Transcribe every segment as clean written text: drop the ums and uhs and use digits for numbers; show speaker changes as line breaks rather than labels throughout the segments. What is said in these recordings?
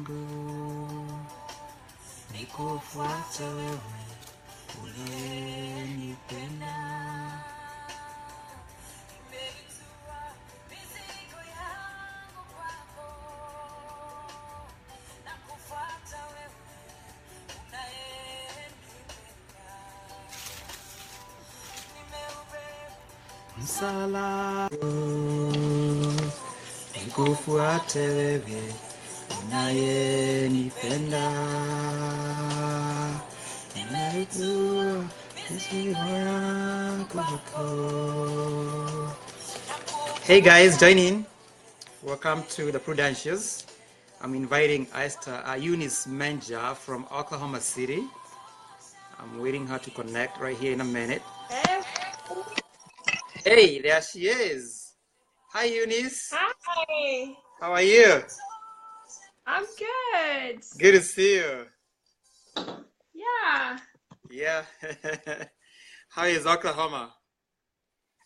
yangu nikufuate wewe uliyenipenda. Msala nikufuate wewe unayenipenda. Nimejua mizigo yako. Hey guys, join in. Welcome to the Prudentials. I'm inviting Eunice Menja from Oklahoma City. I'm waiting her to connect right here in a minute. Hey, there she is. Hi, Eunice.
Hi.
How are you?
I'm good.
Good to see you.
Yeah.
Yeah. How is Oklahoma?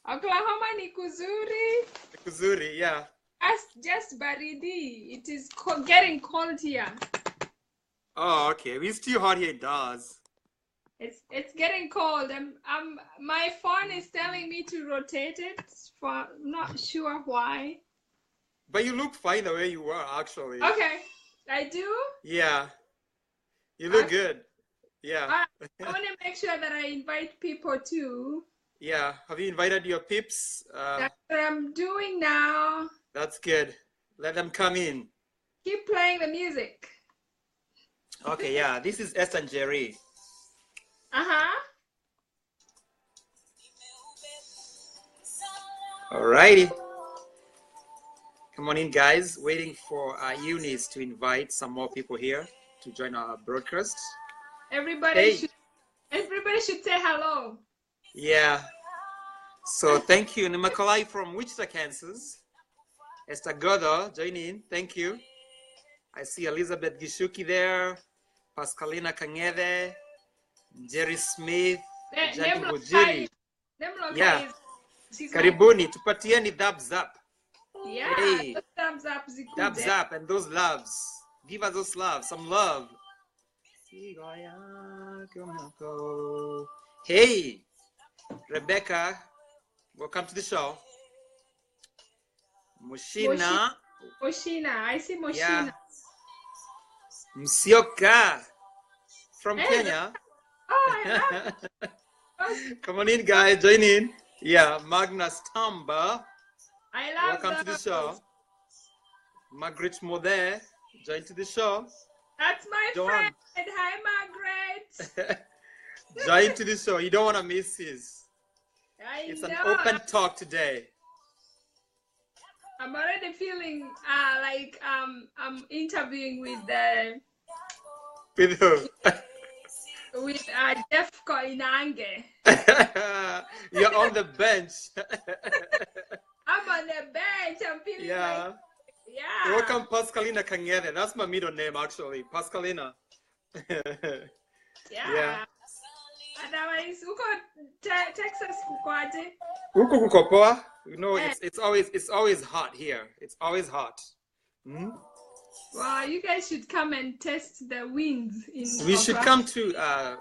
Oklahoma ni kuzuri.
Kuzuri, yeah.
Just baridi. It is getting cold here.
Oh, okay. We're still hot here in Dallas.
It's getting cold. My phone is telling me to rotate it. I'm not sure why.
But you look fine the way you are, actually.
Okay, I do.
Yeah, you look good. Yeah.
I want to make sure that I invite people too.
Yeah. Have you invited your peeps?
That's what I'm doing now.
That's good. Let them come in.
Keep playing the music.
Okay. Yeah. This is Esther and Jerry. Alrighty. Come on in, guys. Waiting for Eunice to invite some more people here to join our broadcast.
Everybody should say hello.
Yeah. So thank you. Nimakalai from Wichita, Kansas. Esther Godo, join in. Thank you. I see Elizabeth Gishuki there. Pascalina Kangede. Jerry Smith. Jackie Bojili. Yeah. Karibuni, tupatieni thumbs up.
Yeah,
hey.
Thumbs up.
Thumbs up and those loves. Give us those loves, some love. Hey, Rebecca, welcome to the show. Moshina.
I see Moshina.
Yeah. Msioka from Kenya.
Oh, I love
Come on in, guys. Join in. Yeah, Magna Stamba.
I love
welcome to the show. Margaret Mode, join to the show.
That's my friend. Hi, Margaret.
Join to the show. You don't want to miss this. It's an open talk today.
I'm already feeling like I'm interviewing with the with Jeff Koinange.
You're on the bench.
I'm on the bench. I'm feeling like, yeah.
Welcome, Pascalina Kangere. That's my middle name, actually. Pascalina.
Yeah. Otherwise, uko Texas kukwaje?
Uko kukopoa. You know, it's always hot here. It's always hot. Hmm?
Well, you guys should come and test the winds in
We should come to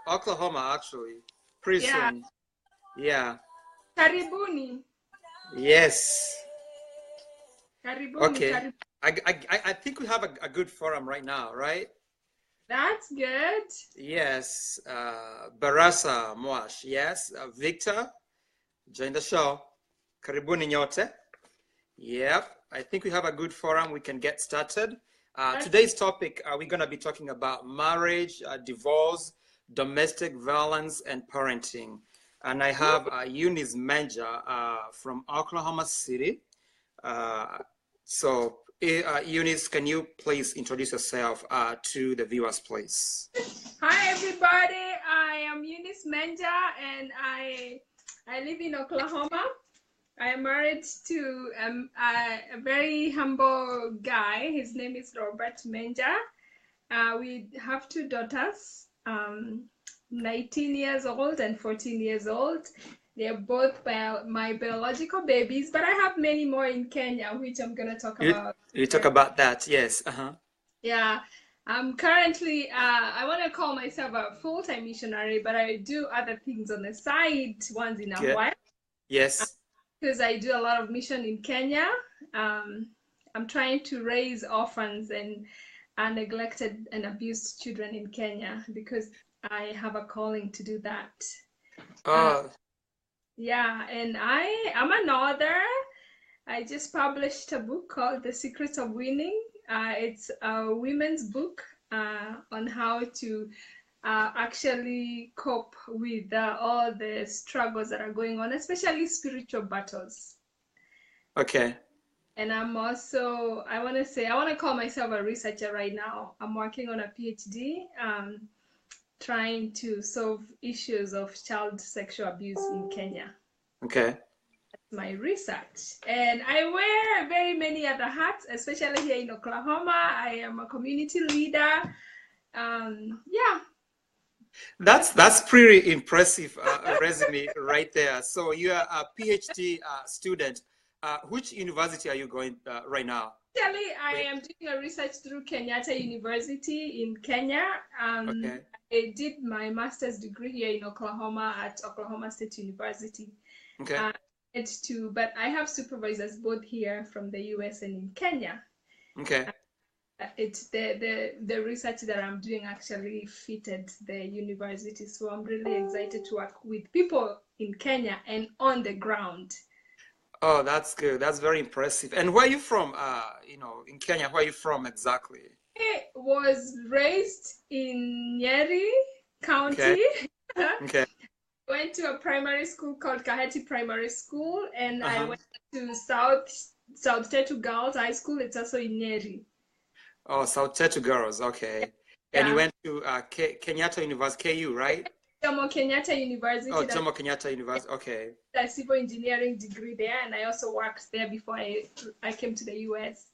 Oklahoma, actually, pretty soon. Yeah.
Karibuni.
Yes.
Karibuni.
Okay. I think we have a good forum right now, right?
That's good.
Yes. Barasa Moash. Yes. Victor, join the show. Karibuni nyote. Yep. I think we have a good forum. We can get started. Today's topic, we're going to be talking about marriage, divorce, domestic violence, and parenting. And I have Eunice Menja from Oklahoma City. So, Eunice, can you please introduce yourself to the viewers, please?
Hi, everybody. I am Eunice Menja, and I live in Oklahoma. I am married to a very humble guy. His name is Robert Menja. We have two daughters, 19 years old and 14 years old. They're both my biological babies, but I have many more in Kenya, which I'm going to talk about.
You talk about that, yes.
Yeah. I'm currently, I want to call myself a full-time missionary, but I do other things on the side once in a
Okay.
while.
Yes.
Because I do a lot of mission in Kenya. Um, I'm trying to raise orphans and neglected and abused children in Kenya because I have a calling to do that. Uh,
Oh,
yeah, and I'm an author. I just published a book called The Secrets of Winning. It's a women's book on how to actually cope with all the struggles that are going on, especially spiritual battles.
okay.
And I'm also, I want to call myself a researcher right now. I'm working on a PhD, trying to solve issues of child sexual abuse in Kenya.
Okay.
My research, and I wear very many other hats, especially here in Oklahoma. I am a community leader. Yeah.
That's pretty impressive resume right there. So you're a PhD student. Which university are you going right now?
Actually, I am doing a research through Kenyatta University in Kenya.
Okay.
I did my master's degree here in Oklahoma at Oklahoma State University.
Okay.
But I have supervisors both here from the US and in Kenya.
Okay.
It's the research that I'm doing actually fitted the university, so I'm really excited to work with people in Kenya and on the ground.
Oh, that's good. That's very impressive. And where are you from? In Kenya, where are you from exactly?
I was raised in Nyeri
Okay.
County.
Okay.
Went to a primary school called Kaheti Primary School, and I
Uh-huh.
went to South Tetu Girls High School. It's also in Nyeri.
Oh, South Tetu Girls. Okay. And you
Yeah.
went to Kenyatta University, KU, right?
Jomo Kenyatta University.
Oh, Jomo Kenyatta University. Okay.
A civil engineering degree there, and I also worked there before I came to the US.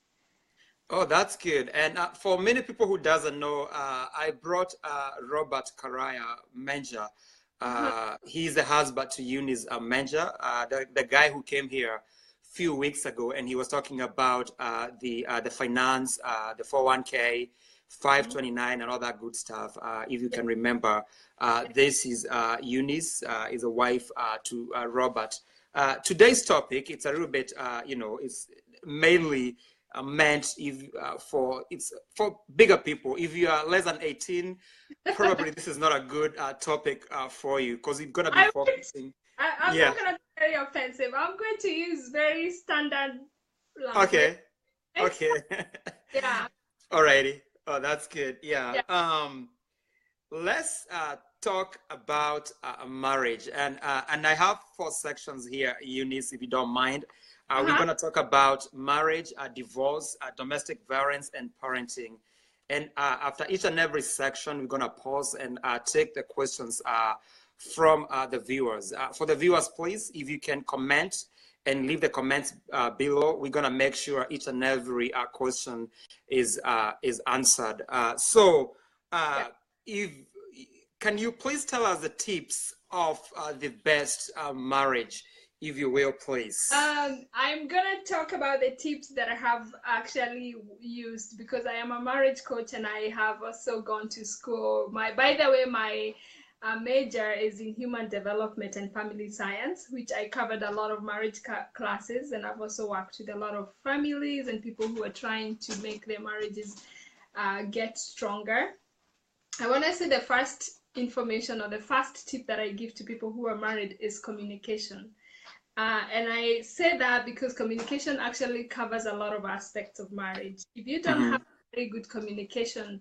Oh, that's good. And for many people who doesn't know, I brought Robert Karaya Menja. He's the husband to Eunice Menja, the guy who came here a few weeks ago, and he was talking about the finance, the 401k, 529, and all that good stuff. If you can remember, this is Eunice, is a wife to Robert. Today's topic, it's a little bit, it's mainly meant it's for bigger people. If you are less than 18, probably this is not a good topic for you because you're gonna be focusing.
I'm
Yeah.
not gonna be very offensive. I'm going to use very standard language.
Okay. Okay.
Yeah.
Alrighty. Oh, that's good.
Yeah.
Let's talk about marriage, and I have 4 sections here, Eunice, if you don't mind. We're going to talk about marriage, divorce, domestic violence, and parenting. And after each and every section, we're going to pause and take the questions from the viewers. For the viewers, please, if you can comment and leave the comments below, we're going to make sure each and every question is answered. Can you please tell us the tips of the best marriage, if you will, please?
I'm gonna talk about the tips that I have actually used because I am a marriage coach and I have also gone to school. By the way, my major is in human development and family science, which I covered a lot of marriage classes, and I've also worked with a lot of families and people who are trying to make their marriages get stronger. I want to say the first information or the first tip that I give to people who are married is communication. And I say that because communication actually covers a lot of aspects of marriage. If you don't have very good communication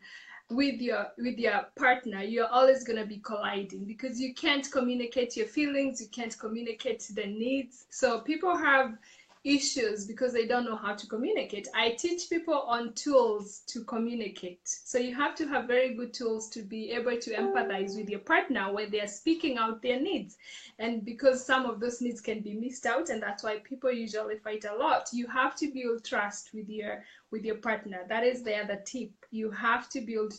with your partner, you're always going to be colliding because you can't communicate your feelings, you can't communicate the needs. So people have issues because they don't know how to communicate. I teach people on tools to communicate. So you have to have very good tools to be able to empathize with your partner when they're speaking out their needs. And because some of those needs can be missed out, and that's why people usually fight a lot, you have to build trust with your partner. That is the other tip. You have to build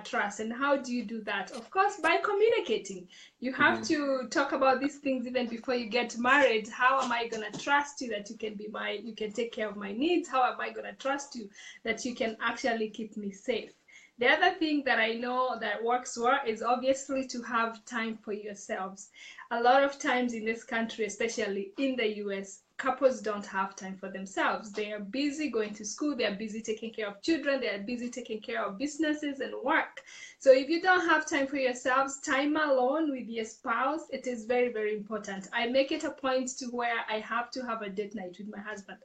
trust. And how do you do that? Of course, by communicating. You have to talk about these things even before you get married. How am I going to trust you that you can take care of my needs? How am I going to trust you that you can actually keep me safe? The other thing that I know that works well is obviously to have time for yourselves. A lot of times in this country, especially in the US, couples don't have time for themselves. They are busy going to school, they are busy taking care of children, they are busy taking care of businesses and work. So if you don't have time for yourselves, time alone with your spouse, it is very, very important. I make it a point to where I have to have a date night with my husband.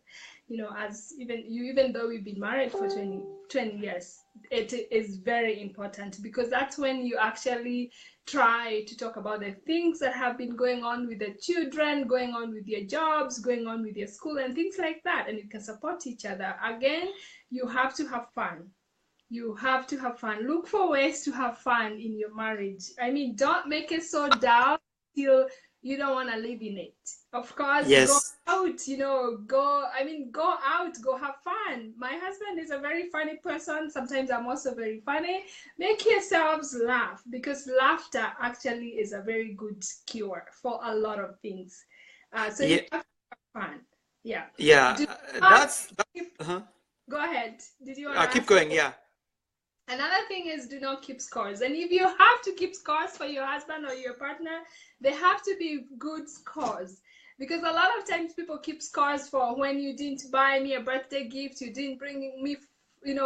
You know, as even though we've been married for 20 years, it is very important, because that's when you actually try to talk about the things that have been going on with the children, going on with your jobs, going on with your school, and things like that, and you can support each other. Again, you have to have fun. You have to have fun. Look for ways to have fun in your marriage. I mean, don't make it so dull till you don't want to live in it. Of course, go
Yes.
out, go out, go have fun. My husband is a very funny person. Sometimes I'm also very funny. Make yourselves laugh, because laughter actually is a very good cure for a lot of things. So you
Yeah.
have to have fun. Yeah.
Yeah.
Do not
That's.
keep,
Uh-huh.
go ahead. Did you want to
Keep
ask?
going. Yeah.
Another thing is, do not keep scores. And if you have to keep scores for your husband or your partner, they have to be good scores. Because a lot of times people keep scores for when you didn't buy me a birthday gift, you didn't bring me,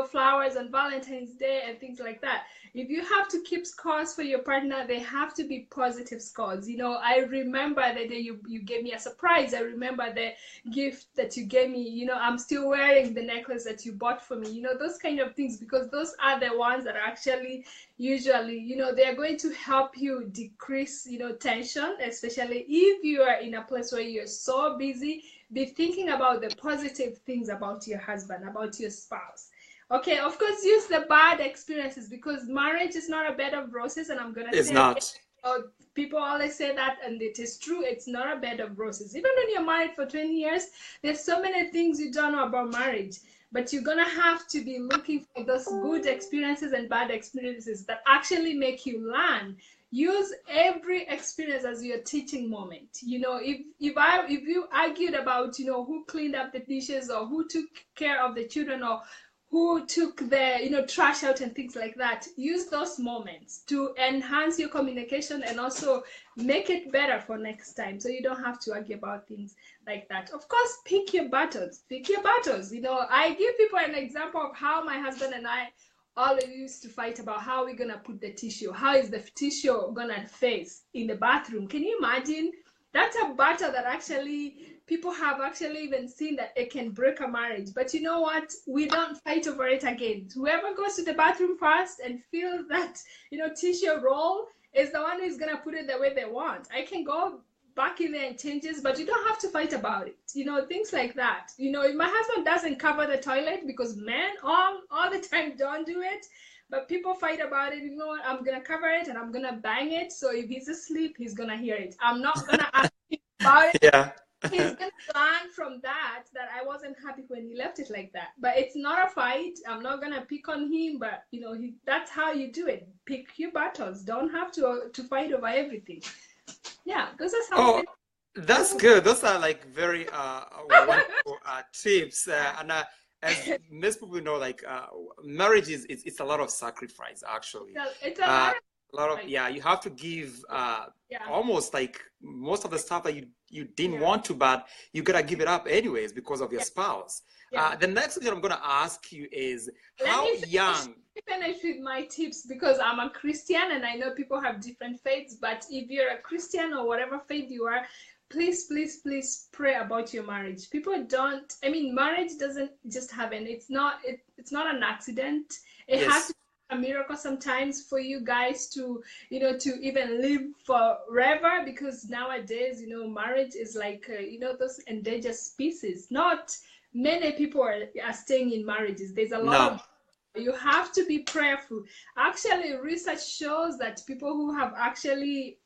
flowers on Valentine's Day and things like that. If you have to keep scores for your partner, they have to be positive scores. I remember the day you gave me a surprise. I remember the gift that you gave me. I'm still wearing the necklace that you bought for me. Those kind of things, because those are the ones that are actually usually, they're going to help you decrease, tension, especially if you are in a place where you're so busy. Be thinking about the positive things about your husband, about your spouse. Okay, of course, use the bad experiences, because marriage is not a bed of roses, and I'm gonna
It's
say again,
not.
people always say that, and it is true. It's not a bed of roses. Even when you're married for 20 years, there's so many things you don't know about marriage, but you're gonna have to be looking for those good experiences and bad experiences that actually make you learn. Use every experience as your teaching moment. If you argued about who cleaned up the dishes, or who took care of the children, or who took the trash out and things like that, use those moments to enhance your communication and also make it better for next time, so you don't have to argue about things like that. Of course, pick your battles. I give people an example of how my husband and I always used to fight about how we're gonna put the tissue. How is the tissue gonna face in the bathroom? Can you imagine? That's a battle that actually people have actually even seen that it can break a marriage. But you know what? We don't fight over it again. Whoever goes to the bathroom first and feels that tissue roll is the one who's gonna put it the way they want. I can go back in there and changes, but you don't have to fight about it. Things like that. If my husband doesn't cover the toilet, because men all the time don't do it, but people fight about it. You know what? I'm gonna cover it and I'm gonna bang it. So if he's asleep, he's gonna hear it. I'm not gonna ask him about it.
Yeah.
He's gonna learn from that I wasn't happy when he left it like that. But it's not a fight. I'm not gonna pick on him, but that's how you do it. Pick your battles. Don't have to fight over everything. Yeah, those are some
Oh,
things.
that's good. Those are like very wonderful tips. And as most people know, like marriage it's a lot of sacrifice actually.
It's a lot of
A lot of
like,
you have to give
yeah,
almost like most of the stuff that you didn't
yeah,
want to, but you gotta give it up anyways because of your
yeah,
spouse.
yeah.
The next question I'm gonna ask you is
Let
how
me
young?
finish with my tips, because I'm a Christian and I know people have different faiths, but if you're a Christian or whatever faith you are, please, please, please pray about your marriage. People don't, I mean, marriage doesn't just happen. It's not an accident. It has to
Yes,
be a miracle sometimes for you guys to, to even live forever, because nowadays, marriage is like, those endangered species. Not many people are staying in marriages. There's a lot
no,
of, you have to be prayerful. Actually, research shows that people who have actually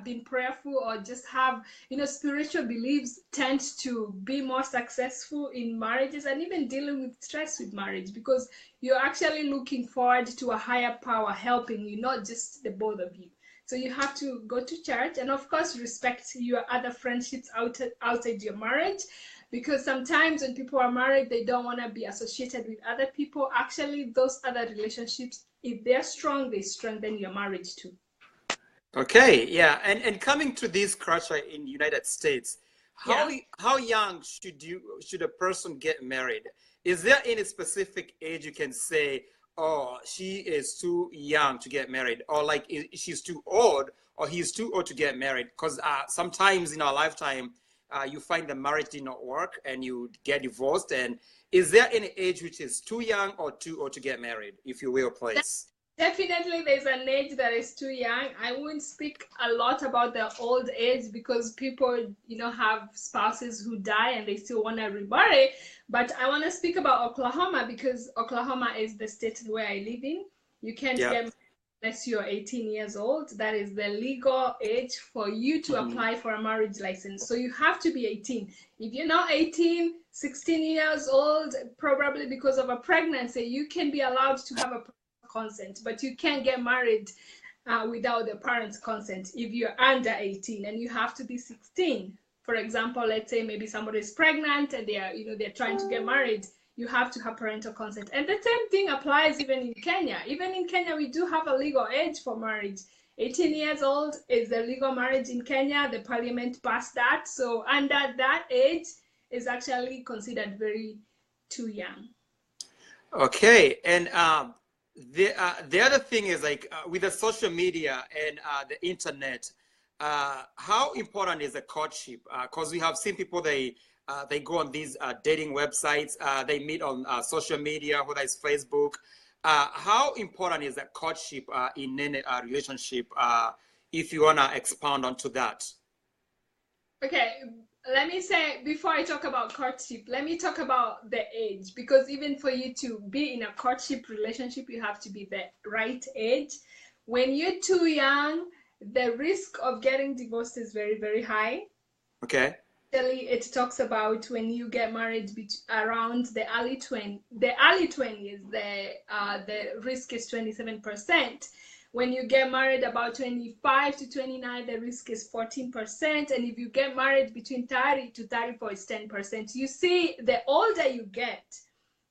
been prayerful or just have spiritual beliefs tend to be more successful in marriages and even dealing with stress with marriage, because you're actually looking forward to a higher power helping you, not just the both of you. So you have to go to church and of course respect your other friendships outside your marriage, because sometimes when people are married, they don't want to be associated with other people. Actually, those other relationships if they're strong, they strengthen your marriage too.
Okay, yeah, and coming to this culture in United States,
Yeah.
how young should a person get married? Is there any specific age you can say, oh, she is too young to get married, or like she's too old, or he's too old to get married? Because sometimes in our lifetime, you find the marriage did not work and you get divorced. And is there any age which is too young or too old to get married, if you will, please?
Definitely, there's an age that is too young. I won't speak a lot about the old age because people, have spouses who die and they still want to remarry. But I want to speak about Oklahoma because Oklahoma is the state where I live in. You can't
Yeah.
get married unless you're 18 years old. That is the legal age for you to apply for a marriage license. So you have to be 18. If you're not 18, 16 years old, probably because of a pregnancy, you can be allowed to have a consent, but you can't get married without the parents' consent if you're under 18, and you have to be 16. For example, let's say maybe somebody is pregnant and they're trying to get married. You have to have parental consent, and the same thing applies even in Kenya. Even in Kenya, we do have a legal age for marriage. 18 years old is the legal marriage in Kenya. The parliament passed that, so under that age is actually considered very too young.
Okay, and the other thing is like with the social media and the internet, how important is the courtship? Because we have seen people they go on these dating websites, they meet on social media, whether it's Facebook. How important is the courtship in any relationship? If you wanna expound onto that.
Okay, let me say, before I talk about courtship, let me talk about the age, because even for you to be in a courtship relationship, you have to be the right age. When you're too young, the risk of getting divorced is very, very high.
Okay.
Actually, it talks about when you get married around the early 20s, the risk is 27%. When you get married about 25 to 29, the risk is 14%. And if you get married between 30 to 34, it's 10%. You see, the older you get,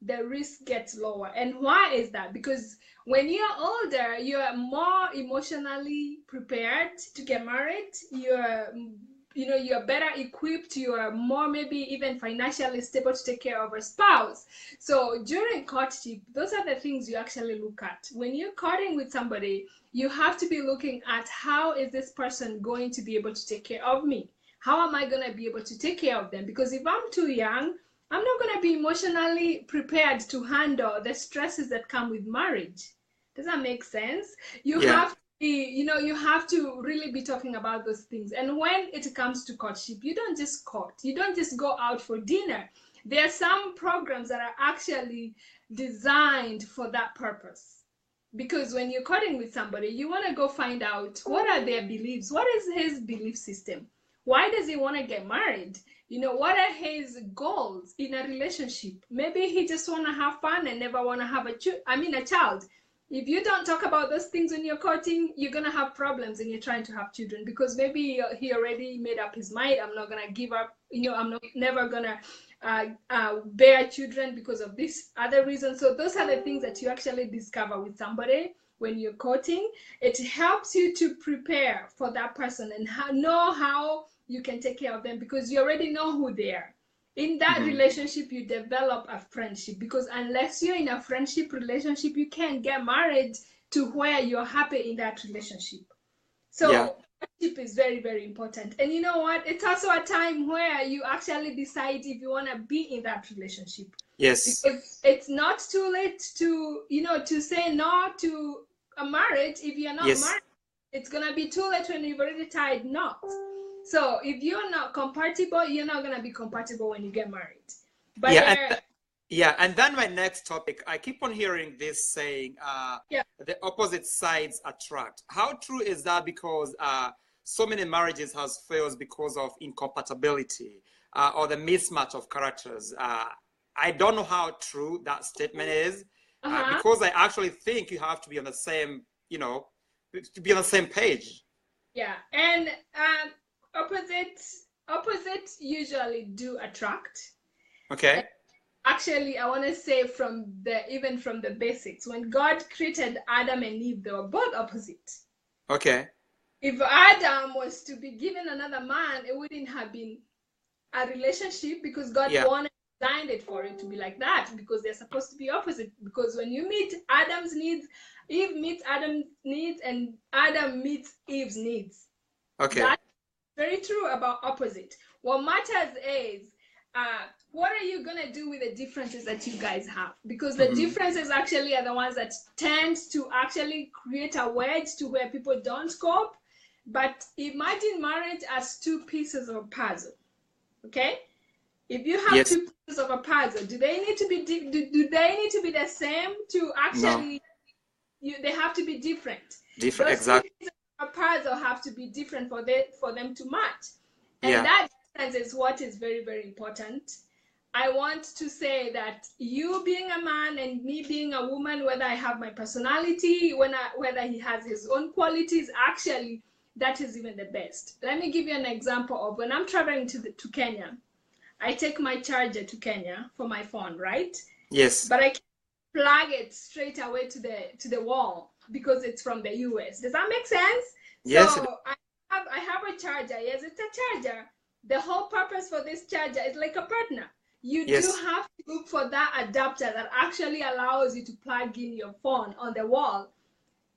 the risk gets lower. And why is that? Because when you're older, you're more emotionally prepared to get married. You're better equipped, you are more maybe even financially stable to take care of a spouse. So during courtship, those are the things you actually look at. When you're courting with somebody, you have to be looking at how is this person going to be able to take care of me? How am I going to be able to take care of them? Because if I'm too young, I'm not going to be emotionally prepared to handle the stresses that come with marriage. Does that make sense? You have you have to really be talking about those things. And when it comes to courtship, you don't just court, you don't just go out for dinner. There are some programs that are actually designed for that purpose, because when you're courting with somebody, you want to go find out what are their beliefs, what is his belief system, why does he want to get married, what are his goals in a relationship. Maybe he just want to have fun and never want to have a child. If you don't talk about those things when you're courting, you're going to have problems and you're trying to have children, because maybe he already made up his mind. I'm not going to give up. I'm never going to bear children because of this other reason. So those are the things that you actually discover with somebody when you're courting. It helps you to prepare for that person and know how you can take care of them, because you already know who they are. In that relationship, you develop a friendship, because unless you're in a friendship relationship, you can't get married to where you're happy in that relationship. So friendship is very, very important. And you know what? It's also a time where you actually decide if you want to be in that relationship.
Yes.
Because it's not too late to, to say no to a marriage. If you're not married, it's going to be too late when you've already tied knots. So if you're not compatible, you're not going to be compatible when you get married. But
and then my next topic, I keep on hearing this saying, the opposite sides attract. How true is that? Because so many marriages has failed because of incompatibility or the mismatch of characters. I don't know how true that statement is, because I actually think you have to be on the same, to be on the same page.
Yeah, and opposites usually do attract.
Okay.
Actually, I want to say even from the basics, when God created Adam and Eve, they were both opposite.
Okay.
If Adam was to be given another man, it wouldn't have been a relationship, because God
Yeah.
designed it for it to be like that, because they're supposed to be opposite. Because when you meet Adam's needs, Eve meets Adam's needs, and Adam meets Eve's needs.
Okay.
That's very true about opposite. What matters is what are you gonna do with the differences that you guys have? Because the differences actually are the ones that tend to actually create a wedge to where people don't cope. But imagine marriage as two pieces of a puzzle. Okay, if you have
Yes.
two pieces of a puzzle, do they need to be do they need to be the same to
No.
actually? They have to be different.
Different.
Those two
Exactly.
pieces of a puzzle have to be different for them to match, and
Yeah.
that difference is what is very, very important. I want to say that you being a man and me being a woman, whether I have my personality, whether he has his own qualities, actually, that is even the best. Let me give you an example of when I'm traveling to Kenya. I take my charger to Kenya for my phone, right?
Yes.
But I can't plug it straight away to the wall because it's from the US. Does that make sense?
Yes.
So I have a charger. Yes, it's a charger. The whole purpose for this charger is like a partner. You do
Yes.
have to look for that adapter that actually allows you to plug in your phone on the wall,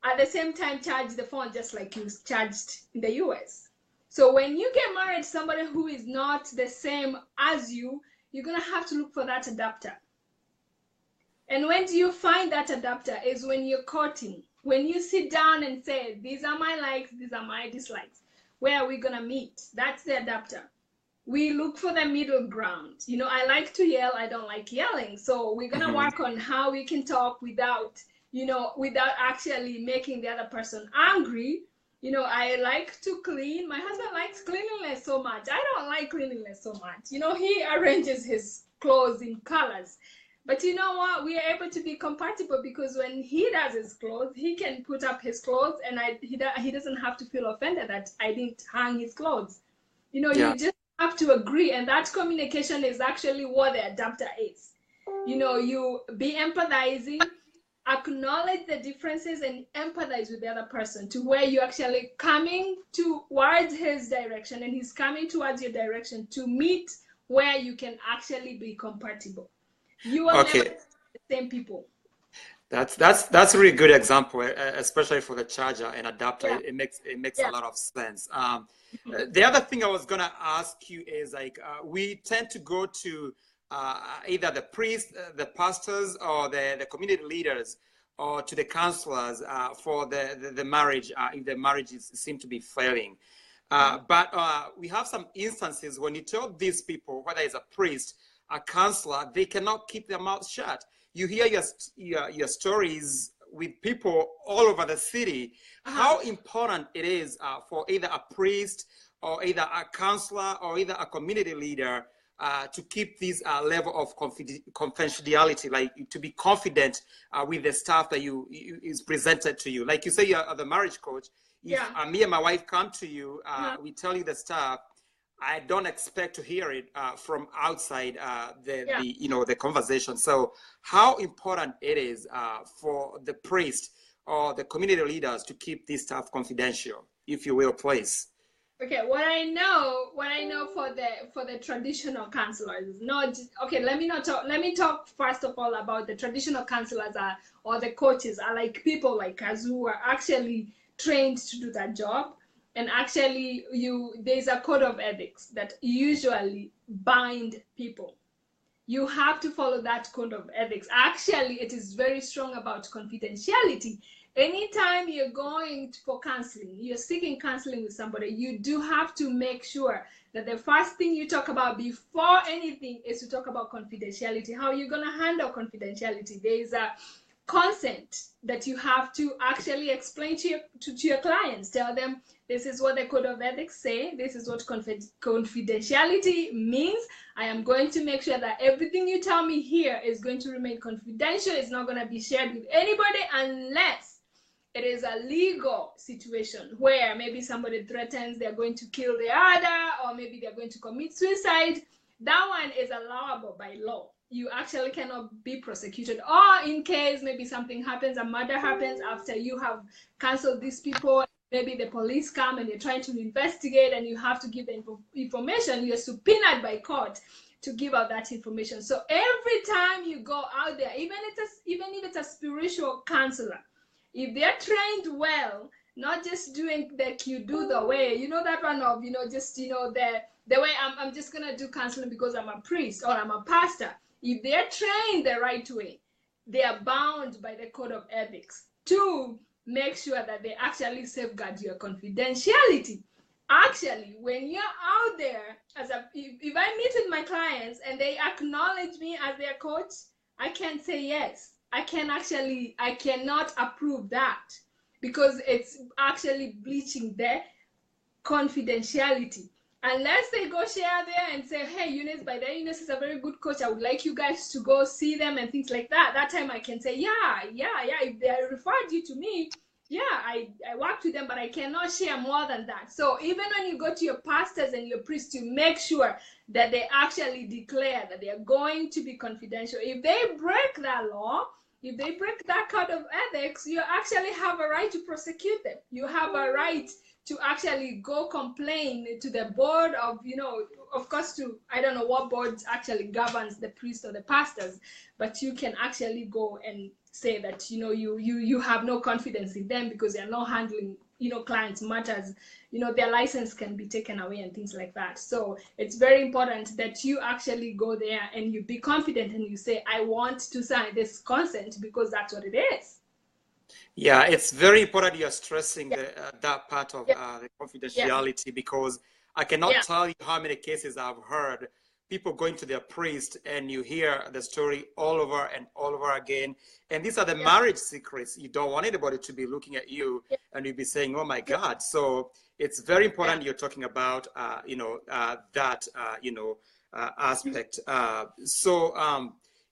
at the same time charge the phone just like you charged in the US. So when you get married to somebody who is not the same as you, you're gonna have to look for that adapter. And when do you find that adapter is when you're courting. When you sit down and say, these are my likes, these are my dislikes. Where are we gonna meet? That's the adapter. We look for the middle ground. You know, I like to yell, I don't like yelling. So we're gonna work on how we can talk without actually making the other person angry. You know, I like to clean. My husband likes cleanliness so much. I don't like cleanliness so much. You know, he arranges his clothes in colors. But you know what? We are able to be compatible because when he does his clothes, he can put up his clothes, and he doesn't have to feel offended that I didn't hang his clothes. You know,
Yeah.
you just have to agree, and that communication is actually what the adapter is. You know, you be empathizing, acknowledge the differences, and empathize with the other person to where you're actually coming towards his direction and he's coming towards your direction to meet where you can actually be compatible. You will never be the same people.
That's a really good example, especially for the charger and adapter.
Yeah.
It makes a lot of sense. The other thing I was gonna ask you is like we tend to go to either the priest, the pastors, or the community leaders, or to the counselors for the marriage if the marriages seem to be failing. But we have some instances when you tell these people, whether it's a priest, a counselor, they cannot keep their mouths shut. You hear your stories with people all over the city. How important it is for either a priest or either a counselor or either a community leader to keep this level of confidentiality, like to be confident with the stuff that is presented to you. Like you say, you're the marriage coach. If me and my wife come to you, we tell you the stuff. I don't expect to hear it from outside the conversation. So how important it is for the priest or the community leaders to keep this stuff confidential, if you will, please.
Okay, what I know for the traditional counselors, let me talk first of all about the traditional counselors or the coaches are like people like us who are actually trained to do that job. And actually there's a code of ethics that usually bind people. You have to follow that code of ethics. Actually, it is very strong about confidentiality. Anytime you're going for counseling, you're seeking counseling with somebody, you do have to make sure that the first thing you talk about before anything is to talk about confidentiality. How you're going to handle confidentiality. There is a consent that you have to actually explain to your clients. Tell them, this is what the code of ethics say. This is what confidentiality means. I am going to make sure that everything you tell me here is going to remain confidential. It's not going to be shared with anybody unless it is a legal situation where maybe somebody threatens they're going to kill the other, or maybe they're going to commit suicide. That one is allowable by law. you actually cannot be prosecuted. Or in case maybe something happens, a murder happens after you have canceled these people, maybe the police come and they're trying to investigate and you have to give the information, you're subpoenaed by court to give out that information. So every time you go out there, even if it's a spiritual counselor, if they're trained well, not just doing like you do the way, you know, that one of, you know, just, you know, the way I'm just gonna do counseling because I'm a priest or I'm a pastor. If they're trained the right way, they are bound by the code of ethics to make sure that they actually safeguard your confidentiality. Actually, when you're out there, if I meet with my clients and they acknowledge me as their coach, I can say yes. I cannot approve that because it's actually breaching their confidentiality. Unless they go share there and say, hey, Eunice, by the way, Eunice is a very good coach. I would like you guys to go see them and things like that. That time I can say, yeah. If they referred you to me, yeah, I worked with them, but I cannot share more than that. So even when you go to your pastors and your priests, you make sure that they actually declare that they are going to be confidential. If they break that law, if they break that code of ethics, you actually have a right to prosecute them. You have a right to actually go complain to the board of, you know, of course, I don't know what board actually governs the priest or the pastors, but you can actually go and say that, you know, you have no confidence in them because they're not handling, you know, clients' matters, you know, their license can be taken away and things like that. So it's very important that you actually go there and you be confident and you say, I want to sign this consent because that's what it is.
Yeah, it's very important you're stressing that part of the confidentiality, because I cannot tell you how many cases I've heard people going to their priest and you hear the story all over and all over again. And these are the marriage secrets. You don't want anybody to be looking at you and you'll be saying, oh my God. So it's very important you're talking about, you know, that, you know, aspect.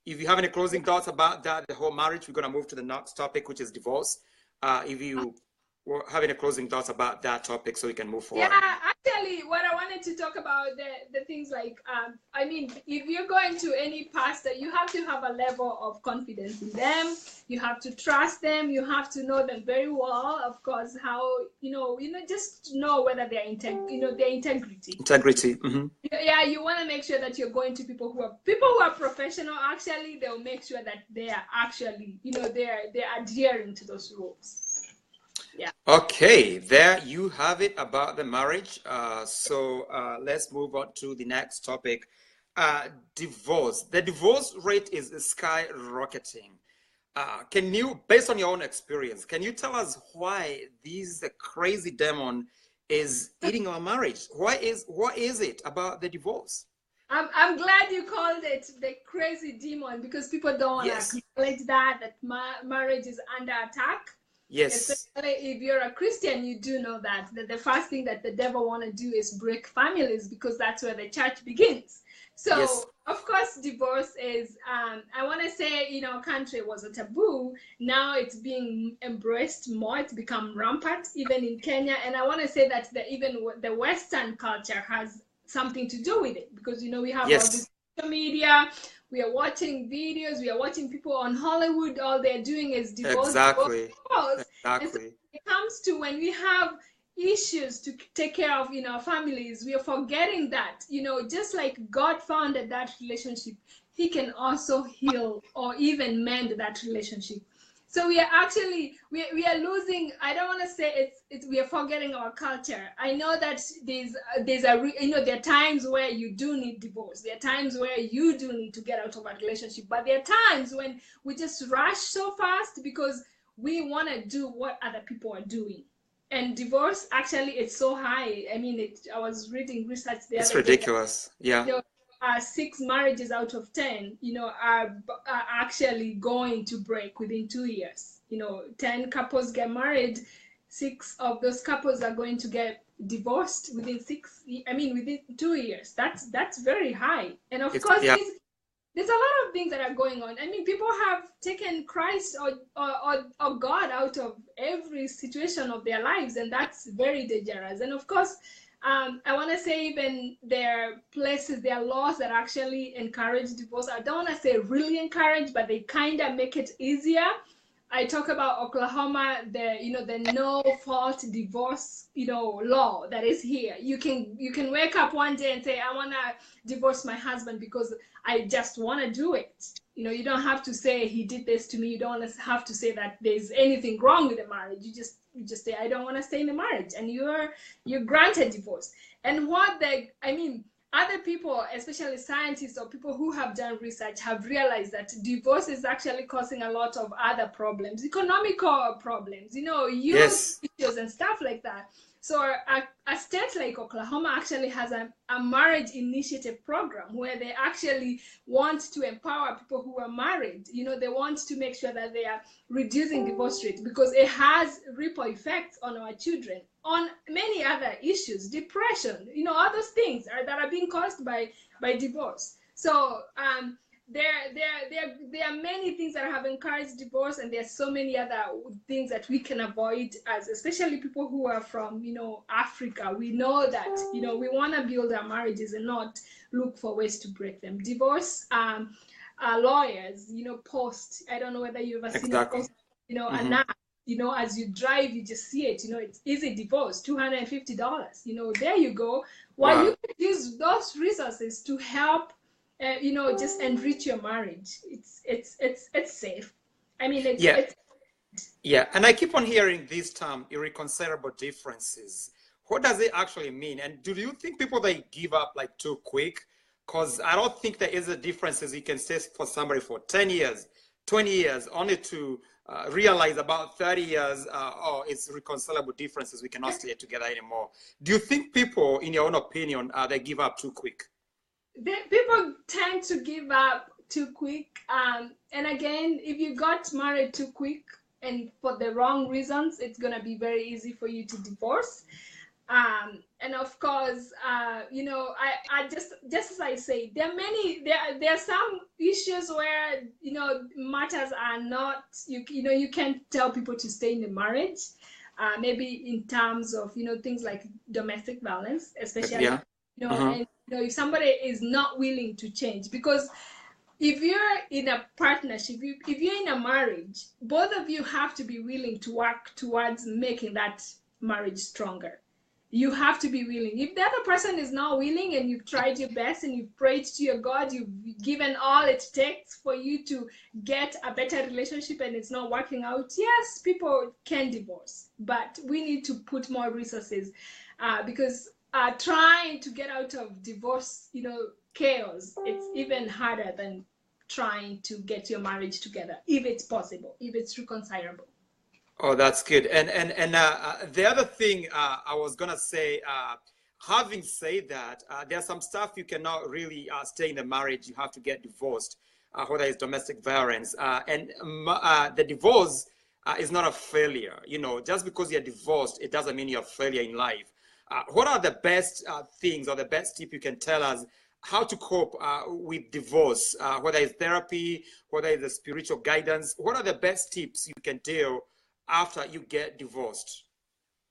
If you have any closing thoughts about that, the whole marriage, we're going to move to the next topic, which is divorce. If you have any closing thoughts about that topic, so we can move forward.
Yeah, actually, what I wanted to talk about the things like, I mean, if you're going to any pastor, you have to have a level of confidence in them. You have to trust them. You have to know them very well. Of course, how you know, just know whether they're their integrity.
Integrity. Mm-hmm.
Yeah, you want to make sure that you're going to people who are professional. Actually, they'll make sure that they are actually, they're adhering to those rules. Yeah.
Okay, there you have it about the marriage. So let's move on to the next topic. Divorce. The divorce rate is skyrocketing. Can you, based on your own experience, can you tell us why this crazy demon is eating our marriage? What is it about the divorce?
I'm glad you called it the crazy demon, because people don't want to acknowledge that marriage is under attack.
Yes.
Especially if you're a Christian, you do know that the first thing that the devil want to do is break families, because that's where the church begins. So, of course, divorce is, I want to say, country was a taboo. Now it's being embraced more. It's become rampant, even in Kenya. And I want to say that even the Western culture has something to do with it, because, we have all this social media. We are watching videos. We are watching people on Hollywood. All they're doing is divorce.
Exactly.
And so it comes to when we have issues to take care of in our families, we are forgetting that, just like God founded that relationship, He can also heal or even mend that relationship. So we are actually, we are losing, I don't want to say we are forgetting our culture. I know that there are times where you do need divorce. There are times where you do need to get out of a relationship. But there are times when we just rush so fast because we want to do what other people are doing. And divorce, actually, it's so high. I mean, I was reading research the other day.
It's ridiculous. Yeah.
6 marriages out of 10, are actually going to break within 2 years. 10 couples get married, 6 of those couples are going to get divorced within 2 years. That's very high. And of course, there's a lot of things that are going on. I mean, people have taken Christ or God out of every situation of their lives, and that's very dangerous. And of course, I want to say even there are places, there are laws that actually encourage divorce. I don't want to say really encourage, but they kind of make it easier. I talk about Oklahoma, the no fault divorce, law that is here. You can wake up one day and say, I want to divorce my husband because I just want to do it. You don't have to say he did this to me. You don't have to say that there's anything wrong with the marriage. You just say, I don't want to stay in the marriage, and you're granted divorce. And other people, especially scientists or people who have done research, have realized that divorce is actually causing a lot of other problems, economical problems, youth
Yes.
issues and stuff like that. So a state like Oklahoma actually has a marriage initiative program where they actually want to empower people who are married. They want to make sure that they are reducing divorce rates, because it has ripple effects on our children, on many other issues, depression, all those things that are being caused by divorce. So there are many things that have encouraged divorce, and there's so many other things that we can avoid, as especially people who are from Africa. We know that we want to build our marriages and not look for ways to break them. Divorce lawyers post, I don't know whether you've ever seen it post, an app, as you drive, you just see it, it's easy divorce, $250, there you go. While you can use those resources to help just enrich your marriage. It's safe. I mean,
Yeah, and I keep on hearing this term, irreconcilable differences. What does it actually mean? And do you think people, they give up like too quick? Because I don't think there is a differences you can stay for somebody for 10 years, 20 years, only to realize about 30 years, oh, it's reconcilable differences, we cannot stay together anymore. Do you think people, in your own opinion, they give up too quick?
People tend to give up too quick. And again, if you got married too quick and for the wrong reasons, it's going to be very easy for you to divorce. And of course, I just as I say, there are some issues where matters are not, you can't tell people to stay in the marriage. Maybe in terms of things like domestic violence, especially.
Yeah.
And if somebody is not willing to change, because if you're in a partnership, if you're in a marriage, both of you have to be willing to work towards making that marriage stronger. You have to be willing. If the other person is not willing, and you've tried your best and you've prayed to your God, you've given all it takes for you to get a better relationship, and it's not working out, yes, people can divorce, but we need to put more resources, because trying to get out of divorce, chaos, it's even harder than trying to get your marriage together, if it's possible, if it's reconcilable.
Oh, that's good. And the other thing I was gonna say, having said that, there's some stuff you cannot really stay in the marriage. You have to get divorced, whether it's domestic violence, and the divorce is not a failure. Just because you're divorced, it doesn't mean you're a failure in life. What are the best things or the best tip you can tell us how to cope with divorce, whether it's therapy, whether it's the spiritual guidance? What are the best tips you can do after you get divorced?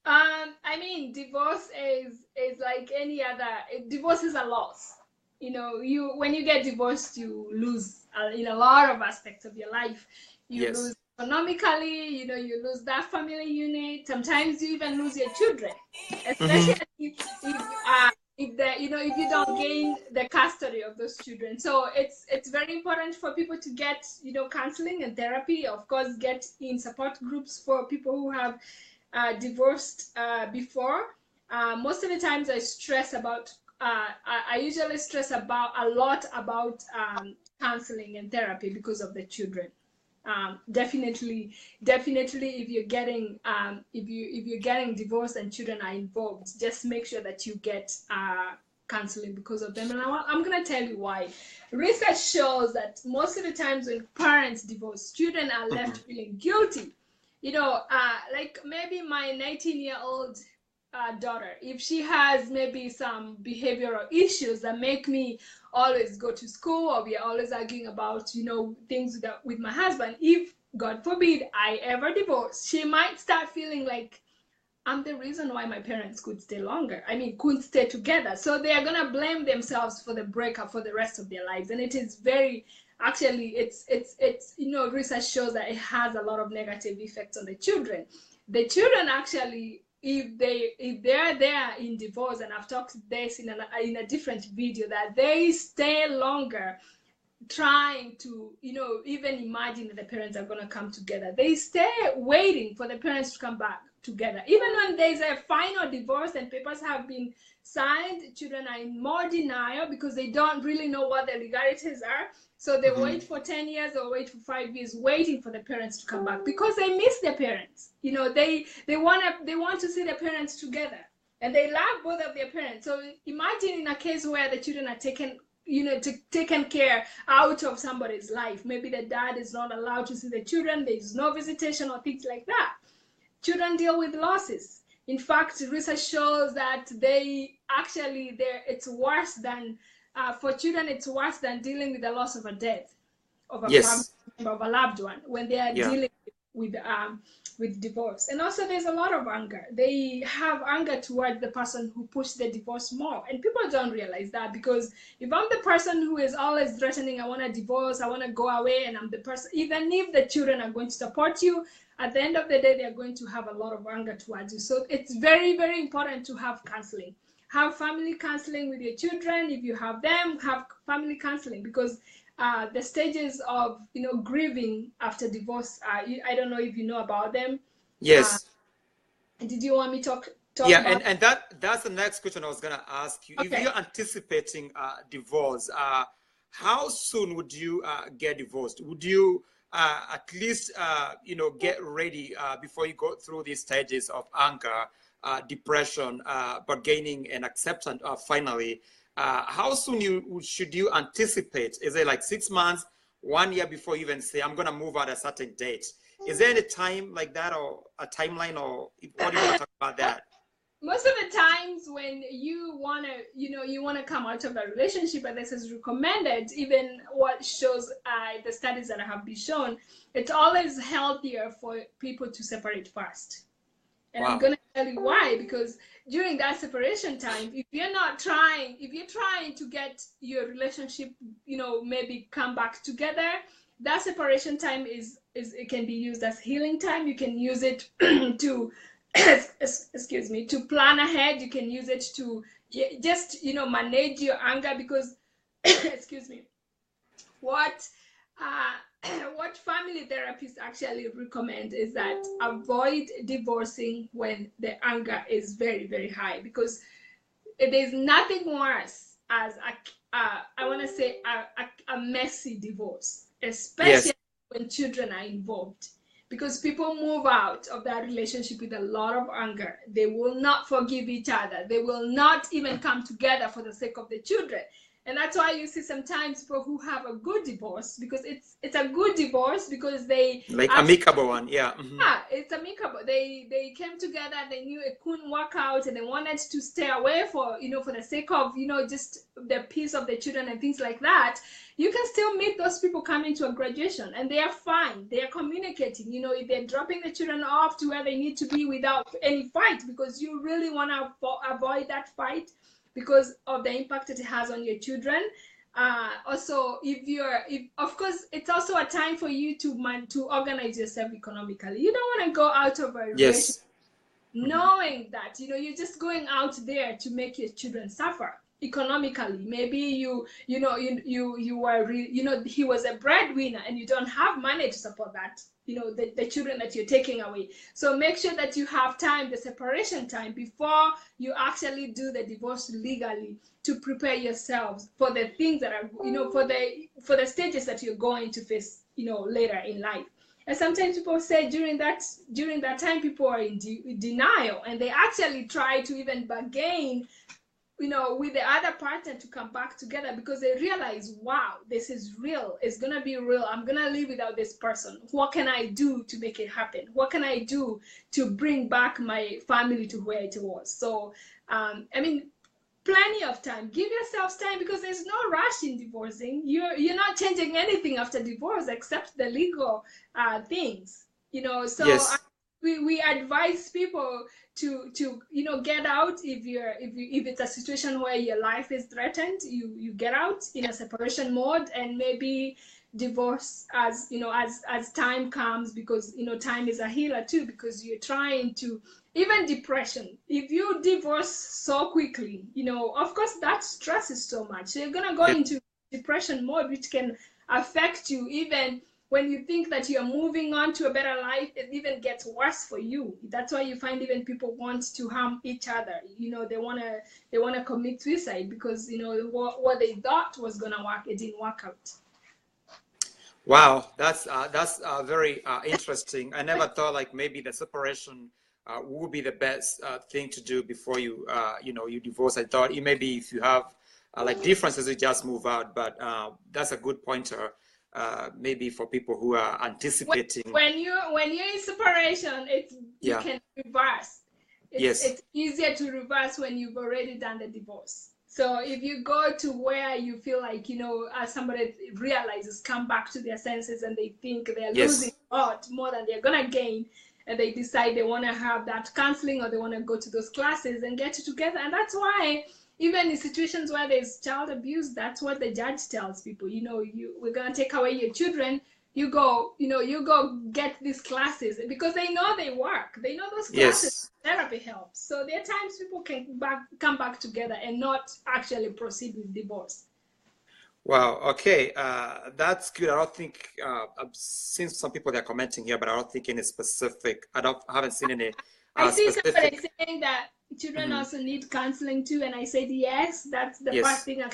Divorce is like any other. Divorce is a loss. When you get divorced, you lose in a lot of aspects of your life. You lose economically. You lose that family unit. Sometimes you even lose your children, especially if you don't gain the custody of those children. So it's very important for people to get counseling and therapy. Of course, get in support groups for people who have divorced before. Most of the times I stress about I usually stress about a lot about counseling and therapy because of the children. Definitely if you're getting if you're getting divorced and children are involved, just make sure that you get counseling because of them. And I'm going to tell you why. Research shows that most of the times when parents divorce, children are left feeling guilty. Like maybe my 19-year-old daughter, if she has maybe some behavioral issues that make me always go to school, or we are always arguing about things with my husband, if God forbid I ever divorce, she might start feeling like I'm the reason why my parents could stay longer. I mean, couldn't stay together. So they are going to blame themselves for the breakup for the rest of their lives. And it is very, actually, it's, research shows that it has a lot of negative effects on the children. The children actually, if they're there in divorce, and I've talked this in a different video, that they stay longer trying to, even imagine that the parents are going to come together. They stay waiting for the parents to come back together. Even when there's a final divorce and papers have been signed, children are in more denial because they don't really know what the legalities are. So they wait for 10 years or wait for 5 years, waiting for the parents to come back because they miss their parents. They want to see their parents together, and they love both of their parents. So imagine in a case where the children are taken care out of somebody's life. Maybe the dad is not allowed to see the children, there's no visitation or things like that. Children deal with losses. In fact, research shows that it's worse than, for children, it's worse than dealing with the loss of a death, of a family member, of a loved one, when they are dealing with divorce. And also there's a lot of anger. They have anger towards the person who pushed the divorce more. And people don't realize that, because if I'm the person who is always threatening, I want to divorce, I want to go away, and I'm the person, even if the children are going to support you, at the end of the day, they're going to have a lot of anger towards you. So it's very, very important to have counseling. Have family counseling with your children. If you have them, have family counseling, because the stages of grieving after divorce, I don't know if you know about them.
Yes.
Did you want me to talk
yeah,
about?
and that's the next question I was going to ask you. Okay. If you're anticipating divorce, how soon would you get divorced? Would you at least get ready before you go through these stages of anger, depression, but gaining an acceptance finally? How soon should you anticipate? Is it like 6 months, 1 year before you even say, I'm going to move at a certain date? Is there any time like that, or a timeline, or what do you want to talk about that?
Most of the times when you want to come out of a relationship, and this is recommended, even what shows the studies that have been shown, it's always healthier for people to separate first. And wow. I'm going to tell you why, because during that separation time, if you're trying to get your relationship, maybe come back together, that separation time it can be used as healing time. You can use it to to plan ahead. You can use it to just manage your anger, because what family therapists actually recommend is that avoid divorcing when the anger is very, very high, because there's nothing worse as a messy divorce, especially when children are involved, because people move out of that relationship with a lot of anger. They will not forgive each other. They will not even come together for the sake of the children. And that's why you see sometimes people who have a good divorce, because it's a good divorce because they
amicable one, yeah. Mm-hmm.
Yeah, it's amicable. They came together, they knew it couldn't work out, and they wanted to stay away for the sake of just the peace of the children and things like that. You can still meet those people coming to a graduation, and they are fine. They are communicating. If they're dropping the children off to where they need to be without any fight, because you really want to avoid that fight, because of the impact it has on your children. Also, of course, it's also a time for you to organize yourself economically. You don't want to go out of a relationship knowing that you're just going out there to make your children suffer economically. Maybe you were he was a breadwinner and you don't have money to support that, the children that you're taking away. So make sure that you have time, the separation time, before you actually do the divorce legally, to prepare yourselves for the things that are for the stages that you're going to face later in life. And sometimes people say during that time people are in denial, and they actually try to even bargain with the other partner to come back together, because they realize, wow, this is real. It's going to be real. I'm going to live without this person. What can I do to make it happen? What can I do to bring back my family to where it was? So, plenty of time. Give yourselves time, because there's no rush in divorcing. You're not changing anything after divorce except the legal things. So yes. we advise people to get out if it's a situation where your life is threatened. You get out in a separation mode, and maybe divorce as as time comes, because time is a healer too, because you're trying to, even depression, if you divorce so quickly, of course that stresses so much, so you're gonna go into depression mode, which can affect you. Even when you think that you're moving on to a better life, it even gets worse for you. That's why you find even people want to harm each other. They want to commit suicide, because what they thought was gonna work, it didn't work out.
Wow, that's very interesting. I never thought like maybe the separation would be the best thing to do before you you divorce. I thought maybe if you have like differences, you just move out. But that's a good pointer. Maybe for people who are anticipating.
When you're in separation, you can reverse. It's easier to reverse when you've already done the divorce. So if you go to where you feel like, as somebody realizes, come back to their senses, and they think they're losing a lot more than they're gonna gain, and they decide they want to have that counseling, or they want to go to those classes and get it together. And that's why even in situations where there's child abuse, that's what the judge tells people. We're gonna take away your children. You go get these classes, because they know they work. They know those classes, therapy helps. So there are times people can come back together and not actually proceed with divorce.
Wow. Okay. That's good. I don't think I've seen some people that are commenting here, but I don't think any specific. I haven't seen any.
I see somebody saying that children also need counseling too, and I said yes. That's the first thing I'm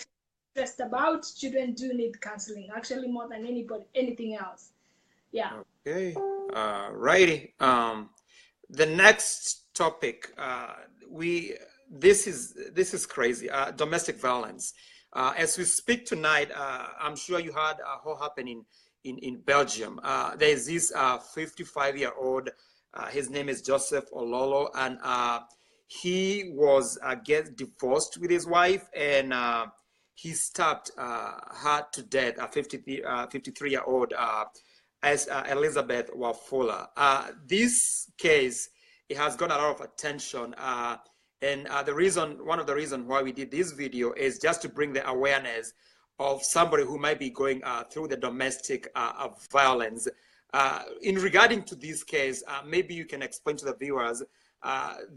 stressed about. Children do need counseling, actually, more than anything else. Yeah.
Okay. Righty. The next topic. This is crazy. Domestic violence. As we speak tonight, I'm sure you heard what happened in Belgium. There's this 55-year-old. His name is Joseph Ololo, and he was get divorced with his wife, and he stabbed her to death. A 53-year-old as Elizabeth Wafula. This case, it has gotten a lot of attention. And one of the reasons why we did this video is just to bring the awareness of somebody who might be going through the domestic violence. In regarding to this case, maybe you can explain to the viewers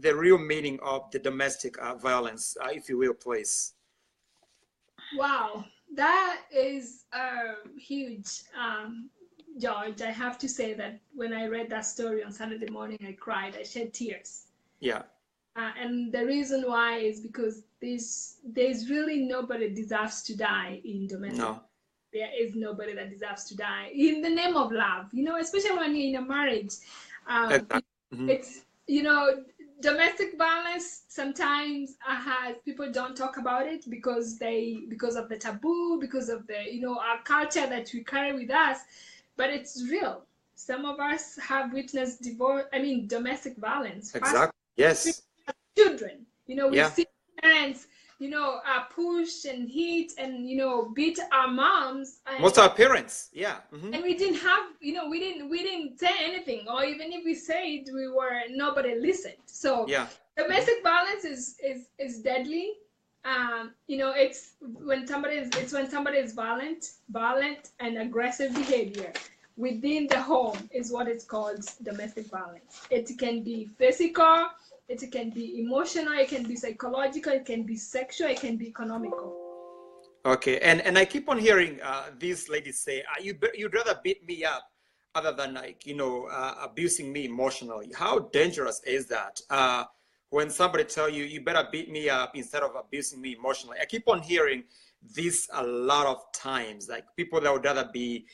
the real meaning of the domestic violence, if you will, please.
Wow, that is huge, George. I have to say that when I read that story on Saturday morning, I cried. I shed tears.
Yeah.
And the reason why is because there's really nobody deserves to die in domestic.
No.
There is nobody that deserves to die in the name of love, especially when you're in a marriage. It's, domestic violence sometimes people don't talk about it because of the taboo, because of the, our culture that we carry with us, but it's real. Some of us have witnessed domestic violence.
Exactly. Yes.
Children, we see parents, are pushed and hit and, beat our moms.
Most of our parents,
And we didn't have, we didn't say anything, or even if we said, nobody listened. So domestic violence is deadly. It's when somebody is violent and aggressive behavior within the home is what it's called domestic violence. It can be physical, it can be emotional, it can be psychological, it can be sexual, it can be economical.
Okay, and I keep on hearing these ladies say, you'd rather beat me up other than abusing me emotionally. How dangerous is that? When somebody tell you, you better beat me up instead of abusing me emotionally. I keep on hearing this a lot of times, like people that would rather be